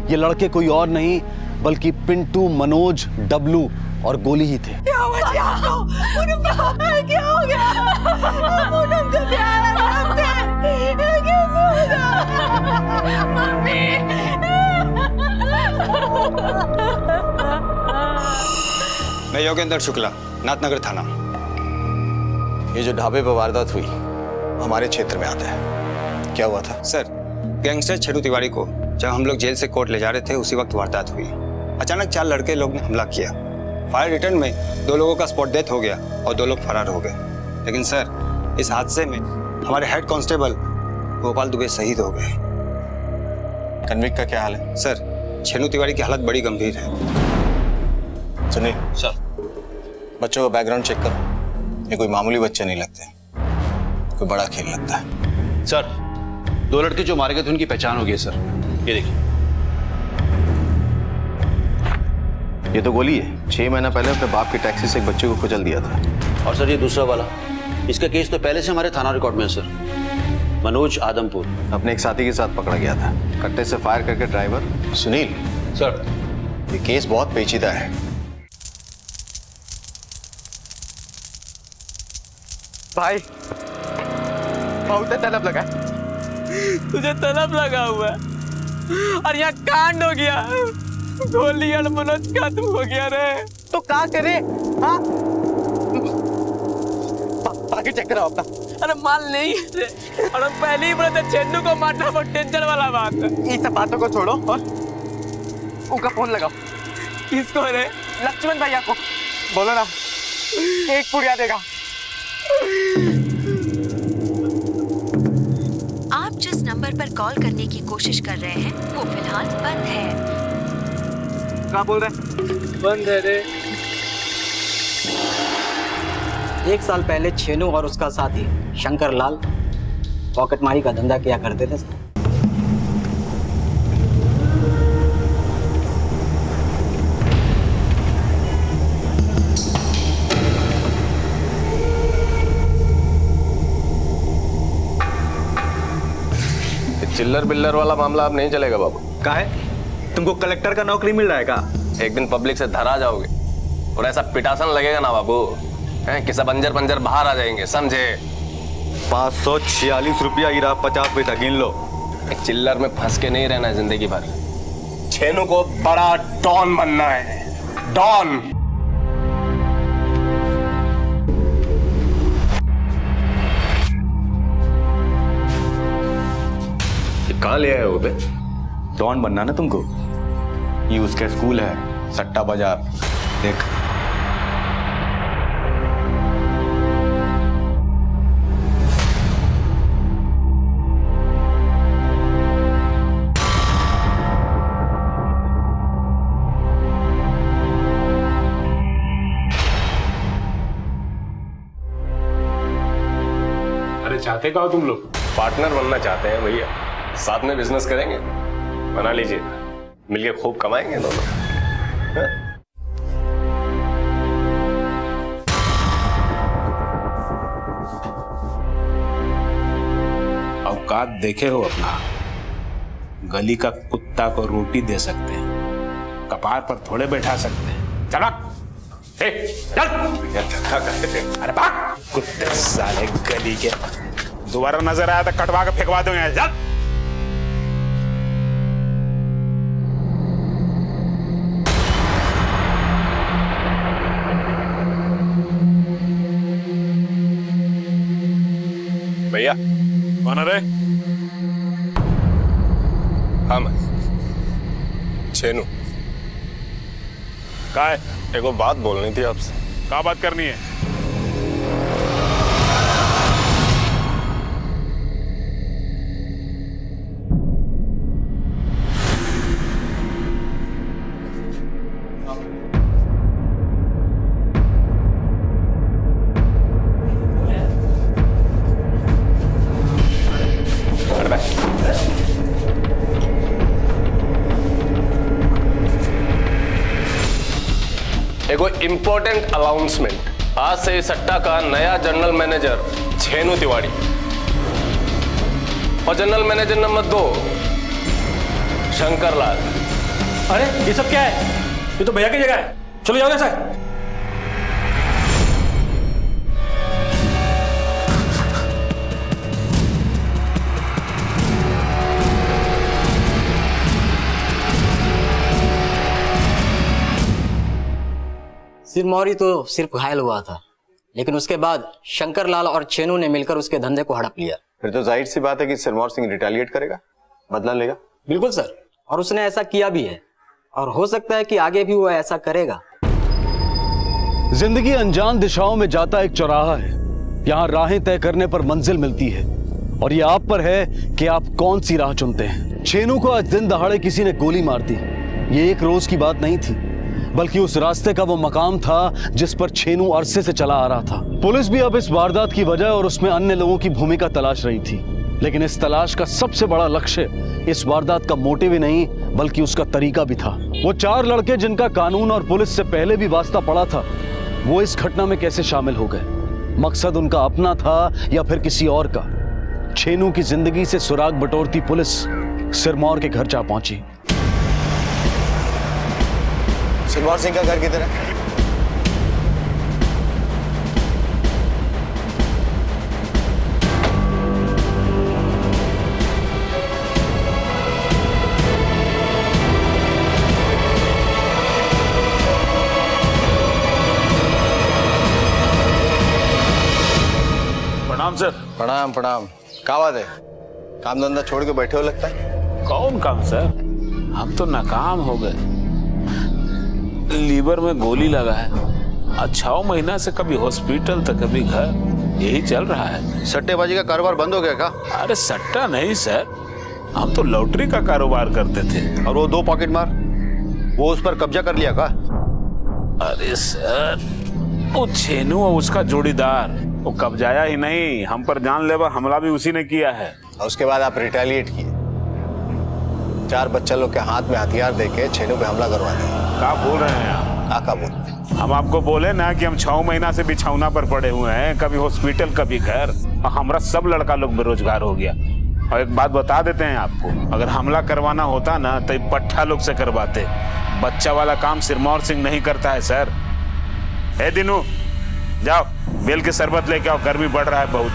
A: ये लड़के कोई और नहीं बल्कि पिंटू, मनोज, डब्लू और गोली ही थे।
L: क्या हुआ जी आपको? पूनम क्या हो गया? पूनम को प्यार है आपसे। ये कैसे होगा? मम्मी।
T: मैं योगेंद्र शुक्ला, नाथनगर थाना।
G: ये जो ढाबे पर वारदात हुई हमारे क्षेत्र में आता है, क्या हुआ था?
T: सर, गैंगस्टर छेनू तिवारी को जब हम लोग जेल से कोर्ट ले जा रहे थे उसी वक्त वारदात हुई। अचानक 4 लड़के लोग ने हमला किया। फायर रिटर्न में 2 लोगों का स्पॉट डेथ हो गया और 2 लोग फरार हो गए। लेकिन सर, इस हादसे में हमारे हेड कांस्टेबल गोपाल दुबे शहीद हो गए।
G: कन्विक्ट का क्या हाल है?
T: सर, छेनू तिवारी की हालत बड़ी गंभीर है।
G: सुनील सर, बच्चों का बैकग्राउंड चेक करो। ये कोई मामूली बच्चे नहीं लगते, कोई बड़ा खेल लगता है।
M: सर, 2 लड़के जो मारे गए थे उनकी पहचान हो गई है सर। ये देखिए,
G: ये तो गोली है। 6 महीना पहले अपने बाप की टैक्सी से एक बच्चे को कुचल दिया था।
M: और सर ये दूसरा वाला, इसका केस तो पहले से हमारे थाना रिकॉर्ड में है सर। मनोज आदमपुर
G: अपने एक साथी के साथ पकड़ा गया था, कट्टे से फायर करके ड्राइवर। सुनील
M: सर,
G: ये केस बहुत पेचीदा है।
Q: भाई बहुत तलब लगा, तुझे तलब लगा हुआ है और यहाँ कांड हो गया। गोली और मनोज खत्म हो गया रे, तो क्या करे? हाँ, बाकी चेक कराओ अपना। अरे माल नहीं है रे, और हम पहले ही बोले थे छेन्नू को मारना बहुत टेंशन वाला बात है। ये सब बातों को छोड़ो और उनका फोन लगाओ। किसको रे? लक्ष्मण भैया को बोलो ना, केक पुड़िया देगा।
U: आप जिस नंबर पर कॉल करने की कोशिश कर रहे हैं वो फिलहाल बंद है।
Q: क्या बोल रहे? बंद है रे।
V: 1 साल पहले छेनू और उसका साथी शंकर लाल पॉकेटमारी का धंधा किया करते थे।
H: चिल्लर बिल्लर वाला मामला अब नहीं चलेगा बाबू।
C: का है? तुमको कलेक्टर का नौकरी मिल रहा है का?
H: एक दिन पब्लिक से धरा जाओगे और ऐसा पिटासन लगेगा ना बाबू, कि सब अंजर पंजर बाहर आ जाएंगे, समझे?
C: 546 रुपया गिरा, 50 पैसा गिन लो।
H: चिल्लर में फंस के नहीं रहना है जिंदगी भर। छेनू को बड़ा डॉन बनना है, डॉन।
C: कहाँ ले आए हो बे? डॉन बनना ना तुमको? ये उसका स्कूल है, सट्टा बाजार। देख,
H: अरे चाहते क्या हो तुम लोग? पार्टनर बनना चाहते हैं भैया, साथ में बिजनेस करेंगे। बना लीजिए, मिलके खूब कमाएंगे दोनों।
W: औकात देखे हो अपना? गली का कुत्ता को रोटी दे सकते हैं, कपार पर थोड़े बैठा सकते हैं। चल अरे भाग कुत्ते साले गली के। दोबारा नजर आया तो कटवा के फेंकवा दूंगा। चल।
H: भैया
W: कौन है रे?
H: हम छेनू।
B: का है? एगो बात बोलनी थी आपसे। क्या बात करनी है?
I: एगो इम्पोर्टेंट अनाउंसमेंट। आज से इस सट्टा का नया जनरल मैनेजर छेनू तिवारी और general manager number 2 Shankar Lal.
O: अरे ये सब क्या है? ये तो भैया की जगह है, चलो जाओगे सर।
V: सिरमौरी तो सिर्फ घायल हुआ था, लेकिन उसके बाद शंकर लाल और चेनू ने मिलकर उसके धंधे को हड़प लिया।
G: फिर तो जाहिर सी बात है कि सिरमौर सिंह रिटेलिएट करेगा, बदला लेगा।
V: बिल्कुल सर, और उसने ऐसा किया भी है, और हो सकता है कि आगे भी वो ऐसा करेगा।
A: जिंदगी अनजान दिशाओं में जाता एक चौराहा है। यहाँ राहें तय करने पर मंजिल मिलती है, और ये आप पर है कि आप कौन सी राह चुनते हैं। छेनू को आज दिन दहाड़े किसी ने गोली मार दी। ये एक रोज की बात नहीं थी, बल्कि उस रास्ते का वो मकाम था जिस पर छेनू अरसे से चला आ रहा था। पुलिस भी अब इस वारदात की वजह और उसमें अन्य लोगों की भूमिका तलाश रही थी, लेकिन इस तलाश का सबसे बड़ा लक्ष्य इस वारदात का मोटिव ही नहीं, बल्कि उसका तरीका भी था। वो 4 लड़के जिनका कानून और पुलिस से पहले भी वास्ता पड़ा था, वो इस घटना में कैसे शामिल हो गए? मकसद उनका अपना था या फिर किसी और का? छेनू की जिंदगी से सुराग बटोरती पुलिस सिरमौर के घर जा पहुंची।
G: सिरमौर सिंह का घर किधर है?
B: प्रणाम सर।
G: प्रणाम प्रणाम। क्या बात है? काम धंधा छोड़ के बैठे हो लगता है।
W: कौन काम सर? हम तो नाकाम हो गए। लीवर में गोली लगा है, 6 महीना से कभी हॉस्पिटल तो कभी घर, यही चल रहा है।
M: सट्टेबाजी का कारोबार बंद हो गया क्या?
W: अरे सट्टा नहीं सर, हम तो लॉटरी का कारोबार करते थे।
M: और वो 2 पॉकेट मार, वो उस पर कब्जा कर लिया क्या?
W: अरे सर, वो छेनू और उसका जोड़ीदार, वो कब्जाया ही नहीं, हम पर जानलेवा हमला भी उसी ने किया है।
G: और उसके बाद आप रिटेलिएट किए, 4 बच्चा लोग के हाथ में हथियार देके छेनू पे हमला करवा दिया।
W: क्या बोल रहे हैं आप?
G: क्या बोल?
W: हम आपको बोले ना कि हम 6 महीना से बिछौना पर पड़े हुए हैं, कभी हॉस्पिटल कभी घर, और हमारा सब लड़का लोग बेरोजगार हो गया। और एक बात बता देते हैं आपको, अगर हमला करवाना होता ना तो पट्टा लोग से करवाते। बच्चा वाला काम सिरमौर सिंह नहीं करता है सर। ए दिनू, जाओ बेल के शरबत लेके आओ, गर्मी बढ़ रहा है बहुत।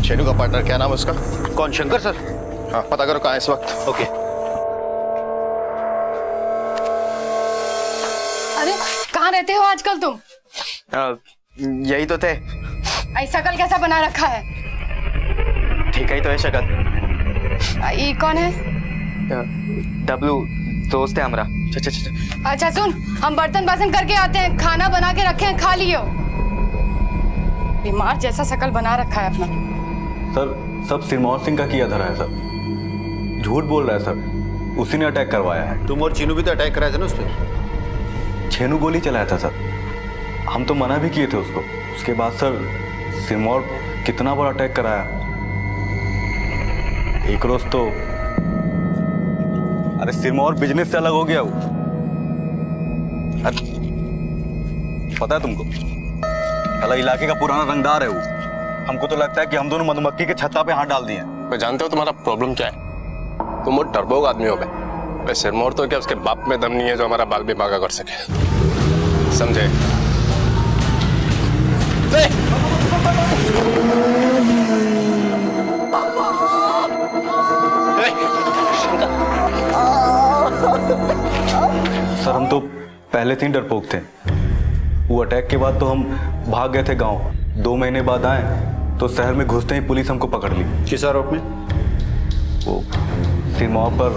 M: छेनू का पार्टनर क्या नाम है उसका? कौन? शंकर सर? हाँ, पता करो कहाँ है इस वक्त। ओके।
L: अरे कहाँ रहते हो आजकल तुम?
X: यही तो थे।
L: ऐसा कल कैसा बना रखा है?
X: ठीक ही तो है शक्ल।
L: ये कौन है?
X: डब्लू, दोस्त है हमारा।
L: अच्छा सुन, हम बर्तन बासन करके आते हैं, खाना बना के रखे हैं, खा लियो। बीमार जैसा शकल बना रखा है अपना।
C: सर, सब सिरमौर सिंह का किया धरा है सर। झूठ बोल रहा है सर, उसी ने अटैक करवाया है।
M: तुम और चीनू भी तो अटैक कराए थे ना उस पर?
C: छेनू गोली चलाया था सर, हम तो मना भी किए थे उसको। उसके बाद सर सिरमौर कितना बड़ा अटैक कराया। एक रोज तो अरे सिरमौर बिजनेस से अलग हो गया वो। पता है तुमको, अलग इलाके का पुराना रंगदार है वो। हमको तो लगता है कि हम दोनों मधुमक्खी के छत्ता पे हाथ डाल दिए।
B: मैं जानते हो तुम्हारा प्रॉब्लम क्या है? तुम वो डरपोक आदमी हो गए। सिरमौर तो क्या उसके बाप में दम नहीं है जो हमारा बाल भी बागा कर सके, समझे?
C: सर हम तो पहले से ही डरपोक थे। वो अटैक के बाद तो हम भाग गए थे गांव। 2 महीने बाद आए तो शहर में घुसते ही पुलिस हमको पकड़ ली।
G: किस आरोप में?
C: वो सिरमौर पर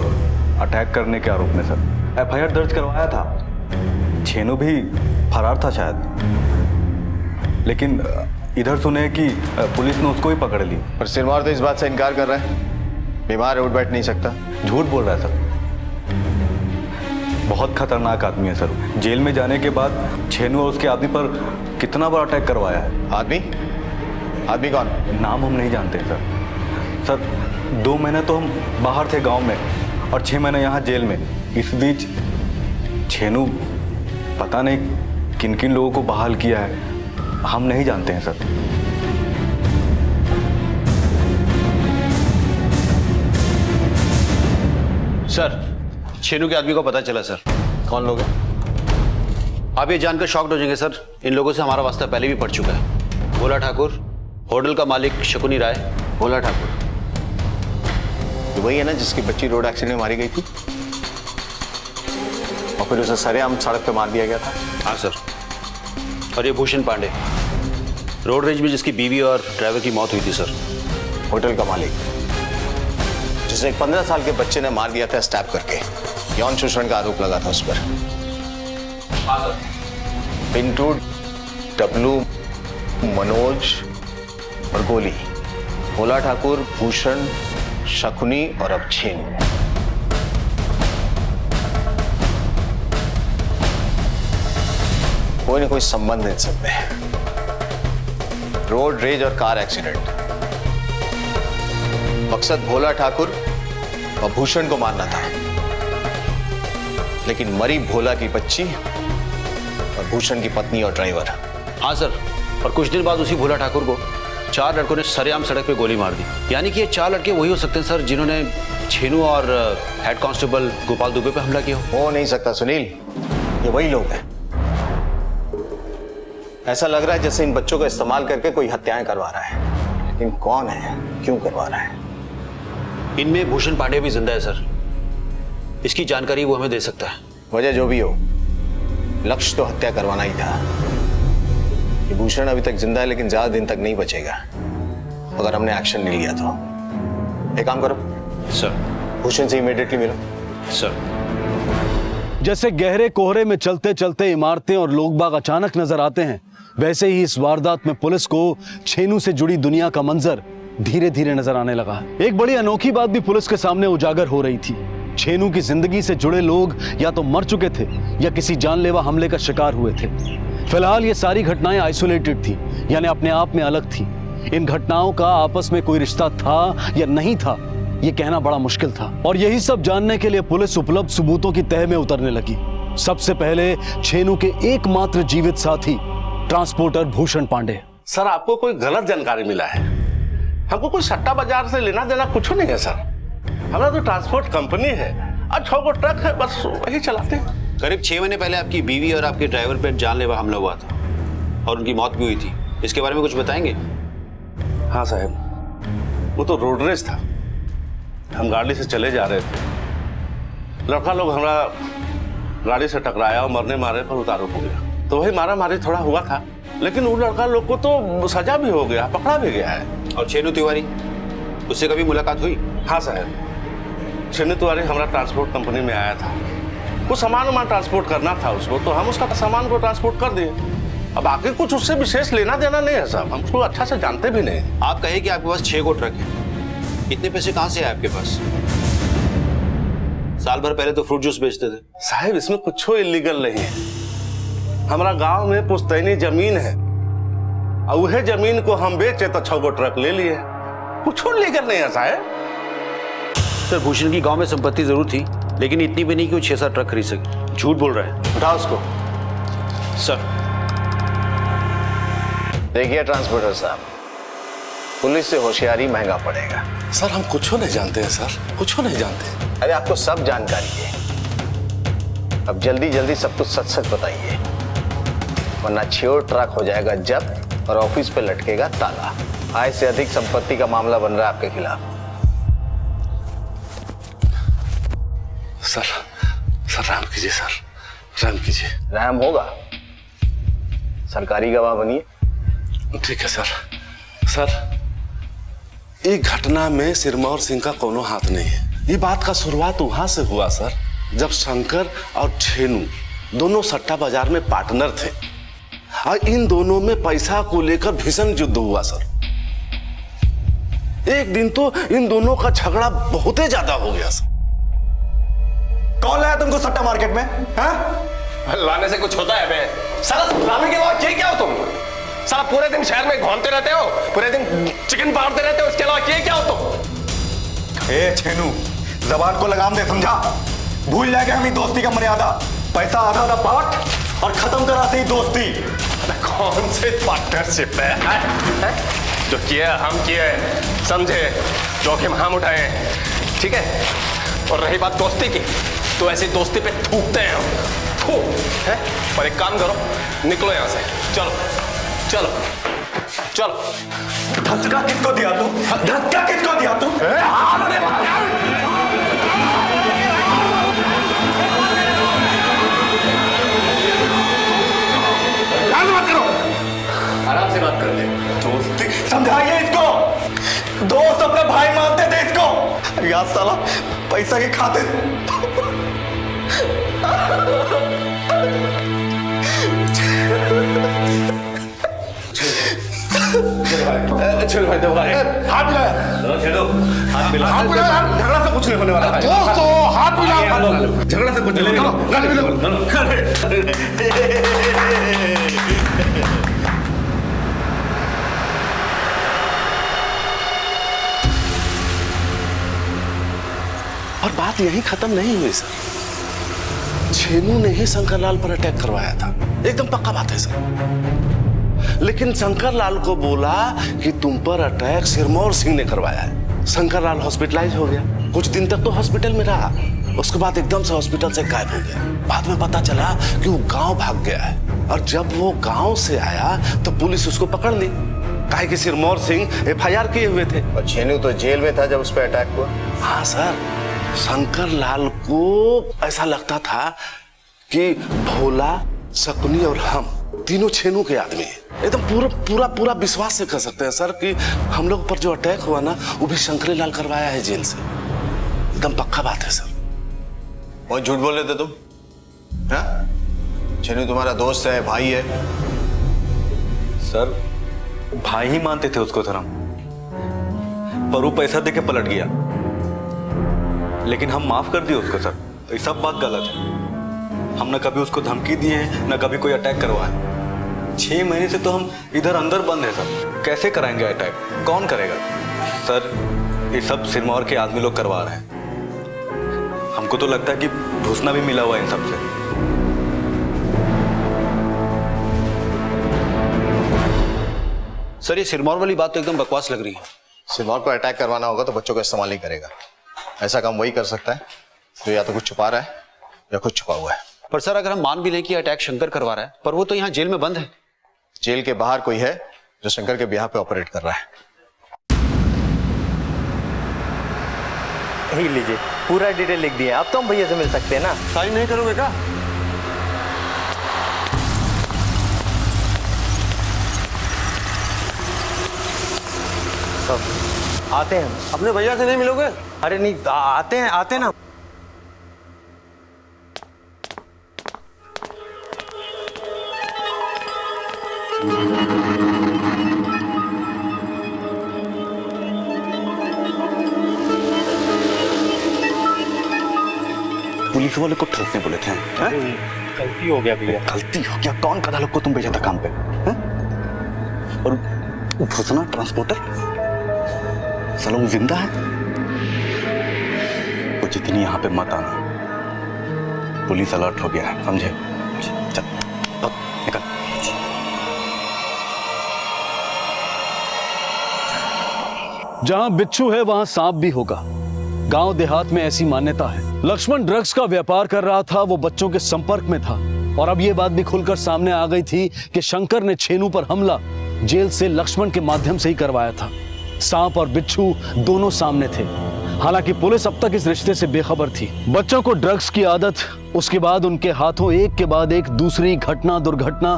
C: अटैक करने के आरोप में सर। FIR दर्ज करवाया था। छेनू भी फरार था शायद, लेकिन इधर सुने कि पुलिस ने उसको ही पकड़ ली।
G: पर सिरमौर तो इस बात से इनकार कर रहा है, बीमार है, उठ बैठ नहीं सकता।
C: झूठ बोल रहा है सर। बहुत खतरनाक आदमी है सर। जेल में जाने के बाद छेनू और उसके आदमी पर कितना बड़ा अटैक करवाया है।
G: आदमी कौन?
C: नाम हम नहीं जानते सर। 2 महीने तो हम बाहर थे गांव में और 6 महीने यहाँ जेल में। इस बीच छेनू पता नहीं किन किन लोगों को बहाल किया है, हम नहीं जानते हैं सर।
D: सर, छेनू के आदमी को पता चला सर।
G: कौन लोग हैं?
D: आप ये जानकर शॉक्ड हो जाएंगे सर। इन लोगों से हमारा वास्ता पहले भी पड़ चुका है। भोला ठाकुर, होटल का मालिक शकुनी राय।
G: भोला ठाकुर ये वही है ना जिसकी बच्ची रोड एक्सीडेंट में मारी गई थी और फिर उसे सरेआम सड़क पे मार दिया गया था?
D: हाँ सर। और ये भूषण पांडे, रोड रेज में जिसकी बीवी और ड्राइवर की मौत हुई थी सर।
G: होटल का मालिक जिसे एक 15 साल के बच्चे ने मार दिया था स्टैप करके। यौन शोषण का आरोप लगा था उस पर। पिंटू, डब्लू, मनोज और गोली, भोला ठाकुर, भूषण, शकुनी और अब छेनू। कोई ना कोई संबंध है इन सब में। रोड रेज और कार एक्सीडेंट। मकसद भोला ठाकुर और भूषण को मारना था, लेकिन मरी भोला की बच्ची और भूषण की पत्नी और ड्राइवर।
D: हाँ सर। और कुछ दिन बाद उसी भोला ठाकुर को 4 लड़कों ने सरेआम सड़क पे गोली मार दी। यानी कि ये 4 लड़के वही हो सकते हैं सर जिन्होंने छेनू और हेड कांस्टेबल गोपाल दुबे पे हमला किया।
G: हो नहीं सकता सुनील, ये वही लोग हैं। ऐसा लग रहा है जैसे इन बच्चों का इस्तेमाल करके कोई हत्याएं करवा रहा है, लेकिन कौन है, क्यों करवा रहा है?
D: इनमें भूषण पांडे भी जिंदा है सर। इसकी जानकारी वो हमें दे सकता है।
G: वजह जो भी हो, लक्ष्य तो हत्या करवाना ही था। ये भूषण अभी तक जिंदा है, लेकिन ज्यादा दिन तक नहीं बचेगा अगर हमने एक्शन नहीं लिया तो। एक काम करो
D: सर,
G: भूषण से इमीडिएटली मिलो।
D: सर।
A: जैसे गहरे कोहरे में चलते चलते इमारतें और लोग बाग अचानक नजर आते हैं, वैसे ही इस वारदात में पुलिस को छेनू से जुड़ी दुनिया का मंजर धीरे धीरे नजर आने लगा। एक बड़ी अनोखी बात भी पुलिस के सामने उजागर हो रही थी। छेनू की जिंदगी से जुड़े लोग या तो मर चुके थे या किसी जानलेवा हमले का शिकार हुए थे। फिलहाल ये सारी घटनाएं आइसोलेटेड थी, यानी अपने आप में अलग थी। इन घटनाओं का आपस में कोई रिश्ता था या नहीं था, ये कहना बड़ा मुश्किल था। और यही सब जानने के लिए पुलिस उपलब्ध सबूतों की तह में उतरने लगी। सबसे पहले छेनू के एकमात्र जीवित साथी ट्रांसपोर्टर भूषण पांडे।
J: सर, आपको कोई गलत जानकारी मिला है। हमको कोई सट्टा बाजार से लेना देना कुछ नहीं है सर। हमारा तो ट्रांसपोर्ट कंपनी है और 6 गो ट्रक है, बस वही चलाते हैं।
D: करीब 6 महीने पहले आपकी बीवी और आपके ड्राइवर पर जानलेवा हमला हुआ था और उनकी मौत भी हुई थी। इसके बारे में कुछ बताएंगे?
J: हाँ साहब, वो तो रोड रेस था। हम गाड़ी से चले जा रहे थे, लड़का लोग हमारा गाड़ी से टकराया और मरने मारे पर उतारू हो गया। तो वही मारा मारी थोड़ा हुआ था, लेकिन वो लड़का लोग को तो सजा भी हो गया, पकड़ा भी गया है।
D: और छेनू तिवारी, उससे कभी मुलाकात हुई?
J: हाँ साहब, छेनू तिवारी हमारा ट्रांसपोर्ट कंपनी में आया था। कुछ सामान ट्रांसपोर्ट करना था उसको, तो हम उसका सामान को ट्रांसपोर्ट कर दिए। अब आगे कुछ उससे विशेष लेना देना नहीं है साहब, हम उसको अच्छा से जानते भी नहीं।
D: आप कहे कि आपके पास 6 गो ट्रक है, इतने पैसे कहाँ से आए आपके पास? साल भर पहले तो फ्रूट जूस बेचते थे।
J: साहब, इसमें कुछ इलीगल नहीं है। हमारा गांव में पुश्तैनी जमीन है और वह जमीन को हम बेचे तो 6 गो ट्रक ले लिए। कुछ लीगल नहीं है साहब।
D: सर, भूषण की गांव में संपत्ति जरूर थी, लेकिन इतनी भी नहीं कि वो 6-7 ट्रक खरीद सके। झूठ बोल रहे हैं।
G: उठाओ उसको।
D: सर।
G: देखिए ट्रांसपोर्टर साहब, पुलिस से होशियारी महंगा पड़ेगा।
J: सर, हम कुछ नहीं जानते हैं सर, कुछ नहीं जानते।
G: अरे आपको सब जानकारी है। अब जल्दी जल्दी सब कुछ सच सच बताइए, वरना 6 ट्रक हो जाएगा जब्त और ऑफिस पे लटकेगा ताला। आय से अधिक संपत्ति का मामला बन रहा है आपके खिलाफ।
J: सर राम कीजिए सर,
H: रहम कीजिए।
G: रहम होगा, सरकारी गवाह बनिए।
H: ठीक है सर। सर, ये घटना में सिरमौर सिंह का कोनो हाथ नहीं है। ये बात का शुरुआत वहां से हुआ सर, जब शंकर और छेनू दोनों सट्टा बाजार में पार्टनर थे और इन दोनों में पैसा को लेकर भीषण युद्ध हुआ सर। एक दिन तो इन दोनों का झगड़ा बहुत ही ज्यादा हो गया सर।
C: कौन लाया तुमको सट्टा मार्केट में? हाँ?
I: लाने से कुछ होता है बे? साला लाने के बाद ये क्या हो तुम? साला पूरे दिन शहर में घूमते रहते हो, पूरे दिन चिकन पाड़ते रहते हो, इसके अलावा ये क्या हो तुम?
C: ए छेनू, जबान को लगाम दे, समझा? भूल जाएगा हमारी दोस्ती का मर्यादा। पैसा आधा आधा बांट और खत्म करा से ही दोस्ती।
I: कौन से पार्टनरशिप है? जो किया हम किए, समझे, जोखिम हम उठाए, ठीक है? और रही बात दोस्ती की, तो ऐसी दोस्ती पे थूकते हैं हम, थू, है? और एक काम करो, निकलो यहां से, चलो चलो चलो।
C: धक्का किसको दिया तू? धक्का किसको दिया तू?
I: बात करो, आराम से बात कर ले।
C: दोस्ती समझाइए इसको। दोस्त अपने भाई मानते थे इसको। यार साला पैसा की खातिर
H: चलो भाई, दबा हाथ मिलाओ, हाथ मिलाओ, हाथ मिलाओ। झगड़ा से कुछ नहीं होने वाला है दोस्तों, हाथ मिलाओ, झगड़ा से कुछ नहीं होने वाला। और बात यही खत्म नहीं हुई सर। छेनू ने ही शंकरलाल पर अटैक करवाया था, एकदम पक्का बात है सर। लेकिन शंकरलाल को बोला कि तुम पर अटैक सिरमौर सिंह ने करवाया है। शंकरलाल हॉस्पिटलाइज हो गया, कुछ दिन तक तो हॉस्पिटल में रहा, उसके बाद एकदम से हॉस्पिटल से गायब हो गया। बाद में पता चला कि वो गांव भाग गया है, और जब वो गांव से आया तो पुलिस उसको पकड़ ली, काहे कि सिरमौर सिंह FIR किए हुए थे।
G: और छेनू तो जेल में था जब उस पर अटैक हुआ।
H: हाँ सर, शंकरलाल को ऐसा लगता था कि भोला, शकुनी और हम तीनों छेनू के आदमी हैं। एकदम पूरा पूरा पूरा विश्वास से कह सकते हैं सर कि हम लोग पर जो अटैक हुआ ना, वो भी शंकरीलाल करवाया है जेल से। एकदम पक्का बात है सर।
G: बहुत झूठ बोल रहे थे तुम। हाँ? छेनू तुम्हारा दोस्त है, भाई है।
C: सर, भाई ही मानते थे उसको सर हम, पर वो पैसा देके पलट गया। लेकिन हम माफ कर दिए उसको सर। ये सब बात गलत है। हमने कभी उसको धमकी दी है, न कभी कोई अटैक करवाया। 6 महीने से तो हम इधर अंदर बंद है सर। कैसे कराएंगे अटैक? कौन करेगा सर? ये सब सिरमौर के आदमी लोग करवा रहे हैं। हमको तो लगता है कि घुसना भी मिला हुआ है इन सबसे।
D: सर, ये सिरमौर वाली बात तो एकदम बकवास लग रही है।
G: सिरमौर को अटैक करवाना होगा तो बच्चों का इस्तेमाल ही करेगा। ऐसा काम वही कर सकता है तो या तो कुछ छुपा रहा है या कुछ छुपा हुआ है।
D: पर सर, अगर हम मान भी लें कि अटैक शंकर करवा रहा है, पर वो तो यहाँ जेल में बंद है।
G: जेल के बाहर कोई है जो शंकर के बिहार पे ऑपरेट कर रहा है।
K: ही लीजिए, पूरा डिटेल लिख दिया। अब तो हम भैया से मिल सकते हैं ना?
G: साइन नहीं करोगे क्या?
K: आते हैं। अपने भैया से नहीं मिलोगे? अरे नहीं, आते हैं ना।
C: पुलिस वाले को ठोकने बोले थे।
K: गलती हो गया भैया।
C: गलती हो गया? कौन गधा लोग को तुम भेजा था काम पे? और भूसना ट्रांसपोर्टर साला वो जिंदा है? वो जितनी यहाँ पे मत आना, पुलिस अलर्ट हो गया है, समझे? चल निकल।
A: जहां बिच्छू है वहां सांप भी होगा। गांव देहात में ऐसी मान्यता है। लक्ष्मण ड्रग्स का व्यापार कर रहा था, वो बच्चों के संपर्क में था, और अब ये बात भी खुलकर सामने आ गई थी कि शंकर ने छेनू पर हमला जेल से लक्ष्मण के माध्यम से ही करवाया था। सांप और बिच्छू दोनों सामने थे। हालांकि पुलिस अब तक इस रिश्ते से बेखबर थी। बच्चों को ड्रग्स की आदत, उसके बाद उनके हाथों एक के बाद एक दूसरी घटना दुर्घटना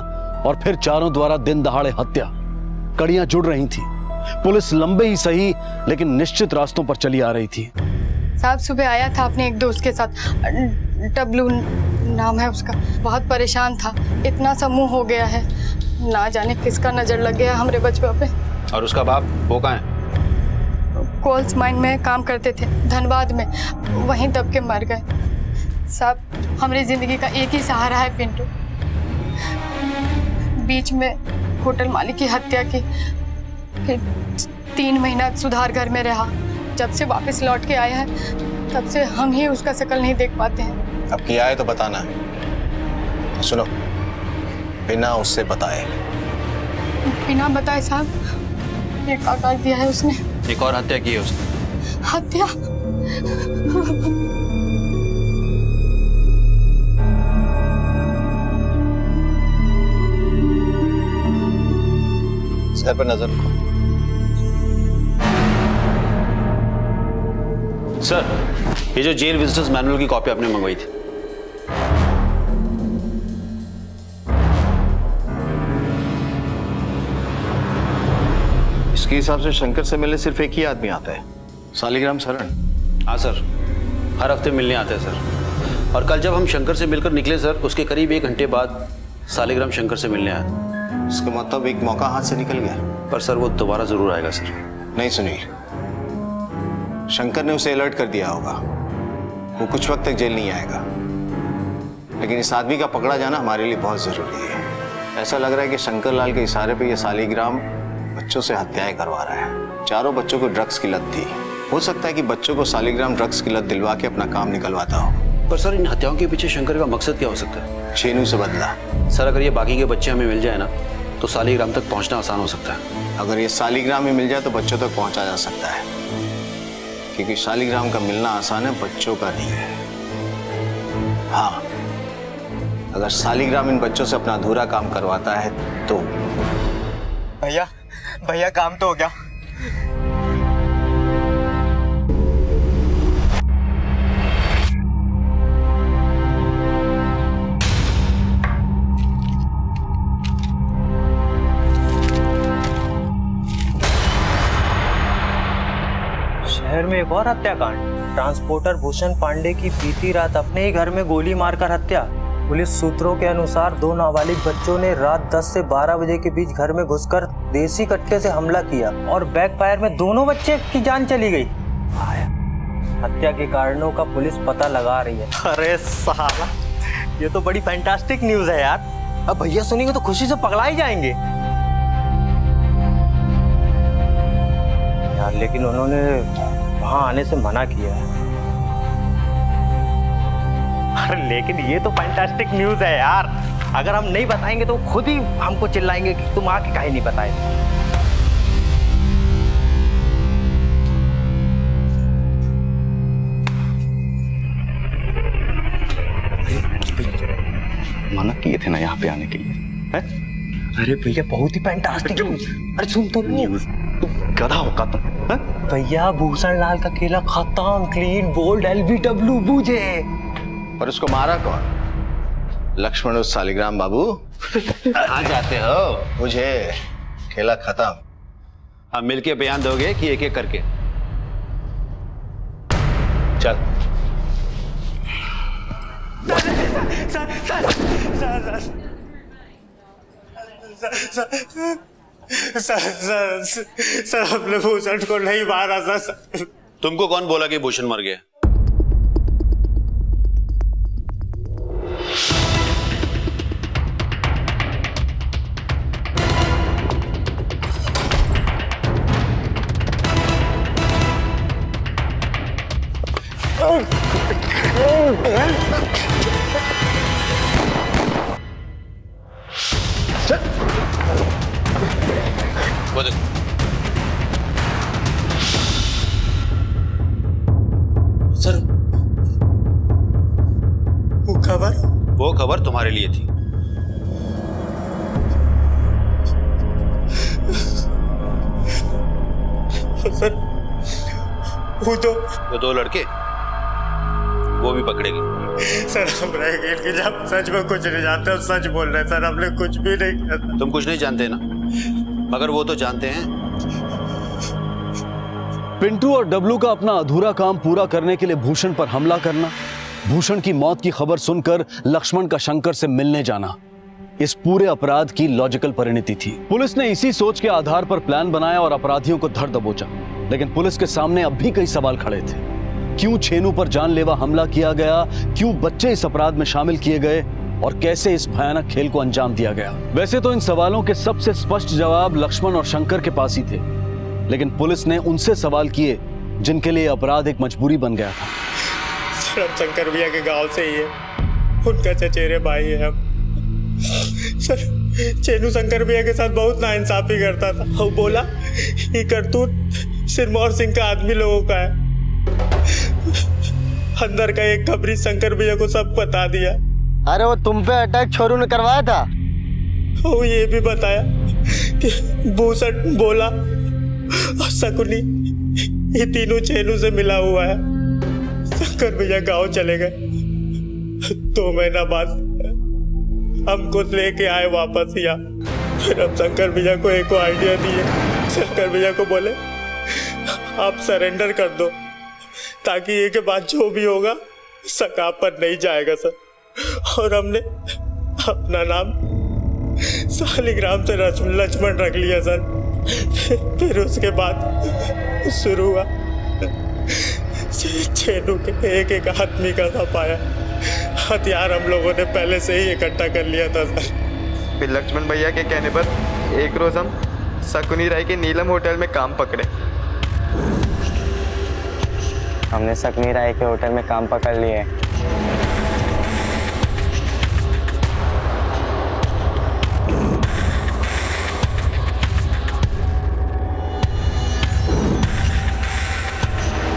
A: और फिर चारों द्वारा दिन दहाड़े हत्या, कड़ियां जुड़ रही थी। पुलिस लंबे ही सही लेकिन निश्चित रास्तों पर चली आ रही थी।
E: साहब सुबह आया था अपने एक दोस्त के साथ, डब्लू नाम है उसका। बहुत परेशान था, इतना समूह हो गया है, ना जाने किसका नजर लग गया हमारे बचपन पे।
D: और उसका बाप वो कहाँ है?
E: कोल्स माइन में काम करते थे धनबाद में, वहीं दब के मर गए। साहब हमारी जिंदगी का एक ही सहारा है पिंटू। बीच में होटल मालिक की हत्या की, फिर 3 महीना सुधार घर में रहा। जब से वापस लौट के आया है तब से हम ही उसका शक्ल नहीं देख पाते हैं।
G: अब किया है तो बताना है। सुनो, बिना उससे बताए।
E: बिना बताए साहब? ये क्या कर दिया है उसने?
D: एक और हत्या की है उसने।
E: हत्या?
G: सर पर नजर रखो।
D: सर, ये जो जेल विजिटर्स मैनुअल की कॉपी आपने मंगवाई थी,
G: इसके हिसाब से शंकर से मिलने सिर्फ एक ही आदमी आता है, सालिग्राम शरण।
D: हाँ सर, हर हफ्ते मिलने आते हैं सर। और कल जब हम शंकर से मिलकर निकले सर, उसके करीब 1 घंटे बाद सालिग्राम शंकर से मिलने आया।
G: इसका मतलब एक मौका हाथ से निकल गया।
D: पर सर वो दोबारा जरूर आएगा सर।
G: नहीं सुनील, शंकर ने उसे अलर्ट कर दिया होगा, वो कुछ वक्त तक जेल नहीं आएगा। लेकिन इस आदमी का पकड़ा जाना हमारे लिए बहुत जरूरी है। ऐसा लग रहा है कि शंकर लाल के इशारे पे ये सालिग्राम बच्चों से हत्याएं करवा रहा है। चारों बच्चों को ड्रग्स की लत थी। हो सकता है कि बच्चों को सालिग्राम ड्रग्स की लत दिलवा के अपना काम निकलवाता हो।
D: पर सर इन हत्याओं के पीछे शंकर का मकसद क्या हो सकता है?
G: छेनू से बदला।
D: सर अगर ये बाकी के बच्चे हमें मिल जाए ना तो सालिग्राम तक पहुंचना आसान हो सकता है।
G: अगर ये सालिग्राम ही मिल जाए तो बच्चों तक पहुंचा जा सकता है, क्योंकि सालिग्राम का मिलना आसान है, बच्चों का नहीं है। हाँ, अगर सालिग्राम इन बच्चों से अपना अधूरा काम करवाता है तो।
X: भैया काम तो हो गया।
K: शहर में एक और हत्याकांड। ट्रांसपोर्टर भूषण पांडे की बीती रात अपने ही घर में गोली मारकर हत्या। पुलिस सूत्रों के अनुसार 2 नाबालिग बच्चों ने रात 10 से 12 बजे के बीच घर में घुसकर देसी कट्टे से हमला किया और बैकफायर में दोनों बच्चे की जान चली गई। हत्या के कारणों का पुलिस पता लगा रही है। अरे साला, ये तो बड़ी फैंटास्टिक न्यूज़ है यार। अब भैया सुनेंगे तो खुशी से पगला ही जाएंगे यार। लेकिन उन्होंने वहां आने से मना किया है। लेकिन ये तो फैंटास्टिक न्यूज़ है यार। अगर हम नहीं बताएंगे तो खुद ही हमको चिल्लाएंगे कि तुम आके काहे नहीं बताए।
C: मना किए थे ना यहाँ पे आने के लिए, है?
K: अरे भैया बहुत ही फैंटास्टिक न्यूज़। अरे सुन तो नहीं,
C: तुम गधा होगा तुम।
K: भैया भूषण लाल का खेला खत्म, क्लीन बोल्ड LBW बूझे।
G: और उसको मारा कौन? लक्ष्मण उस सालिग्राम बाबू। कहाँ जाते हो? मुझे खेला खत्म।
D: अब मिलके बयान दोगे कि एक एक करके? चल।
K: सर हमने भूषण को नहीं मारा था सर।
D: तुमको कौन बोला कि भूषण मर गया?
K: सर
D: वो खबर तुम्हारे लिए थी।
K: सर
N: वो तो
D: वो 2 लड़के वो भी पकड़ेंगे।
N: सर हम रह गए कि जब सच में कुछ नहीं जानते, हम सच बोल रहे हैं सर, हमने कुछ भी नहीं किया।
D: तुम कुछ नहीं जानते ना, मगर वो तो जानते हैं।
A: पिंटू और डब्लू का अपना अधूरा काम पूरा करने के लिए भूषण पर हमला करना, भूषण की मौत की खबर सुनकर लक्ष्मण का शंकर से मिलने जाना, इस पूरे अपराध की लॉजिकल परिणति थी। पुलिस ने इसी सोच के आधार पर प्लान बनाया और अपराधियों को धर दबोचा। लेकिन पुलिस के सामने अब भी कई सवाल खड़े थे। क्यों छेनू पर जानलेवा हमला किया गया, क्यों बच्चे इस अपराध में शामिल किए गए और कैसे इस भयानक खेल को अंजाम दिया गया। वैसे तो इन सवालों के सबसे स्पष्ट जवाब लक्ष्मण और शंकर के पास ही थे, लेकिन पुलिस ने उनसे सवाल किए जिनके लिए अपराध एक मजबूरी बन गया था।
N: सर हम शंकर भैया के गांव से ही है, उनका चचेरे भाई है हम। सर चेनू शंकर भैया के साथ बहुत नाइंसाफी करता था। वो बोला ये करतूत सिरमौर सिंह का आदमी लोगों का है। अंदर का एक खबरी शंकर भैया को सब बता दिया।
P: अरे वो तुम पे अटैक छोरू ने करवाया था।
N: वो ये भी बताया कि भूषण बोला और शकुनी ये तीनों चेनू से मिला हुआ है। शंकर भैया गांव चले गए। 2 महीना बाद हमको लेके आए वापस यहाँ। फिर हम शंकर भैया को एक आइडिया दिए। शंकर भैया को बोले आप सरेंडर कर दो ताकि ये के बाद जो भी होगा सका पर नहीं जाएगा सर। और हमने अपना नाम सालिग्राम से लक्ष्मण रख लिया सर। फिर उसके बाद शुरू हुआ। छेनू के एक आदमी का सा पाया। हथियार हम लोगों ने पहले से ही इकट्ठा कर लिया था सर।
X: फिर लक्ष्मण भैया के कहने पर एक रोज हम शकुनी राय के नीलम होटल में काम पकड़े।
P: हमने शकुनी राय के होटल में काम पकड़ लिए।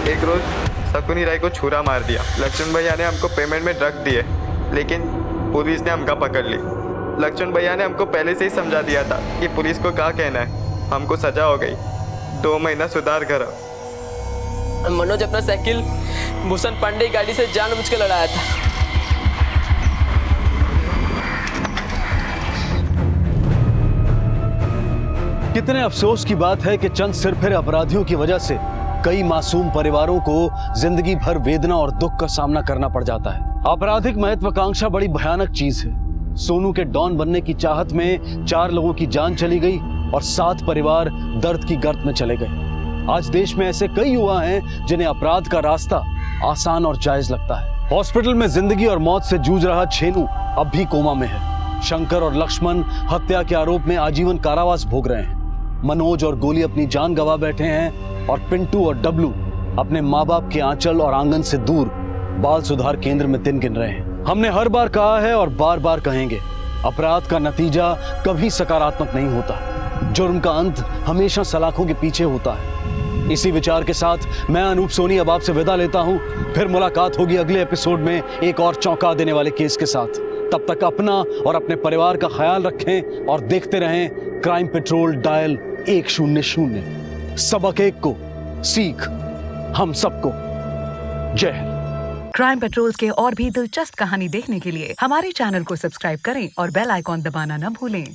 X: एक रोज शकुनी राय को छुरा मार दिया। लक्ष्मण भैया ने हमको पेमेंट में ड्रग दिए, लेकिन पुलिस ने हमका पकड़ ली। लक्ष्मण भैया ने हमको पहले से ही समझा दिया था कि पुलिस को क्या कहना है। हमको सजा हो गई, 2 महीना सुधार घर।
Q: मनोज अपना साइकिल भूषण पांडे की गाड़ी से जानबूझ के लड़ाया था।
A: कितने अफसोस की बात है कि चंद सिरफिरे अपराधियों की वजह से कई मासूम परिवारों को जिंदगी भर वेदना और दुख का सामना करना पड़ जाता है। आपराधिक महत्वाकांक्षा बड़ी भयानक चीज है। सोनू के डॉन बनने की चाहत में 4 लोगों की जान चली गई और 7 परिवार दर्द की गर्त में चले गए। आज देश में ऐसे कई युवा हैं जिन्हें अपराध का रास्ता आसान और जायज लगता है। हॉस्पिटल में जिंदगी और मौत से जूझ रहा छेनू अब भी कोमा में है। शंकर और लक्ष्मण हत्या के आरोप में आजीवन कारावास भोग रहे हैं। मनोज और गोली अपनी जान गंवा बैठे हैं और पिंटू और डब्लू अपने माँ बाप के आंचल और आंगन से दूर बाल सुधार केंद्र में दिन गिन रहे हैं। हमने हर बार कहा है और बार बार कहेंगे, अपराध का नतीजा कभी सकारात्मक नहीं होता। जुर्म का अंत हमेशा सलाखों के पीछे होता है। इसी विचार के साथ मैं अनूप सोनी अब आपसे विदा लेता हूं। फिर मुलाकात होगी अगले एपिसोड में एक और चौंका देने वाले केस के साथ। तब तक अपना और अपने परिवार का ख्याल रखें और देखते रहें क्राइम पेट्रोल डायल 100। सबक एक को सीख हम सबको। जय हिंद।
R: क्राइम पेट्रोल के और भी दिलचस्प कहानी देखने के लिए हमारे चैनल को सब्सक्राइब करें और बेल आइकॉन दबाना न भूलें।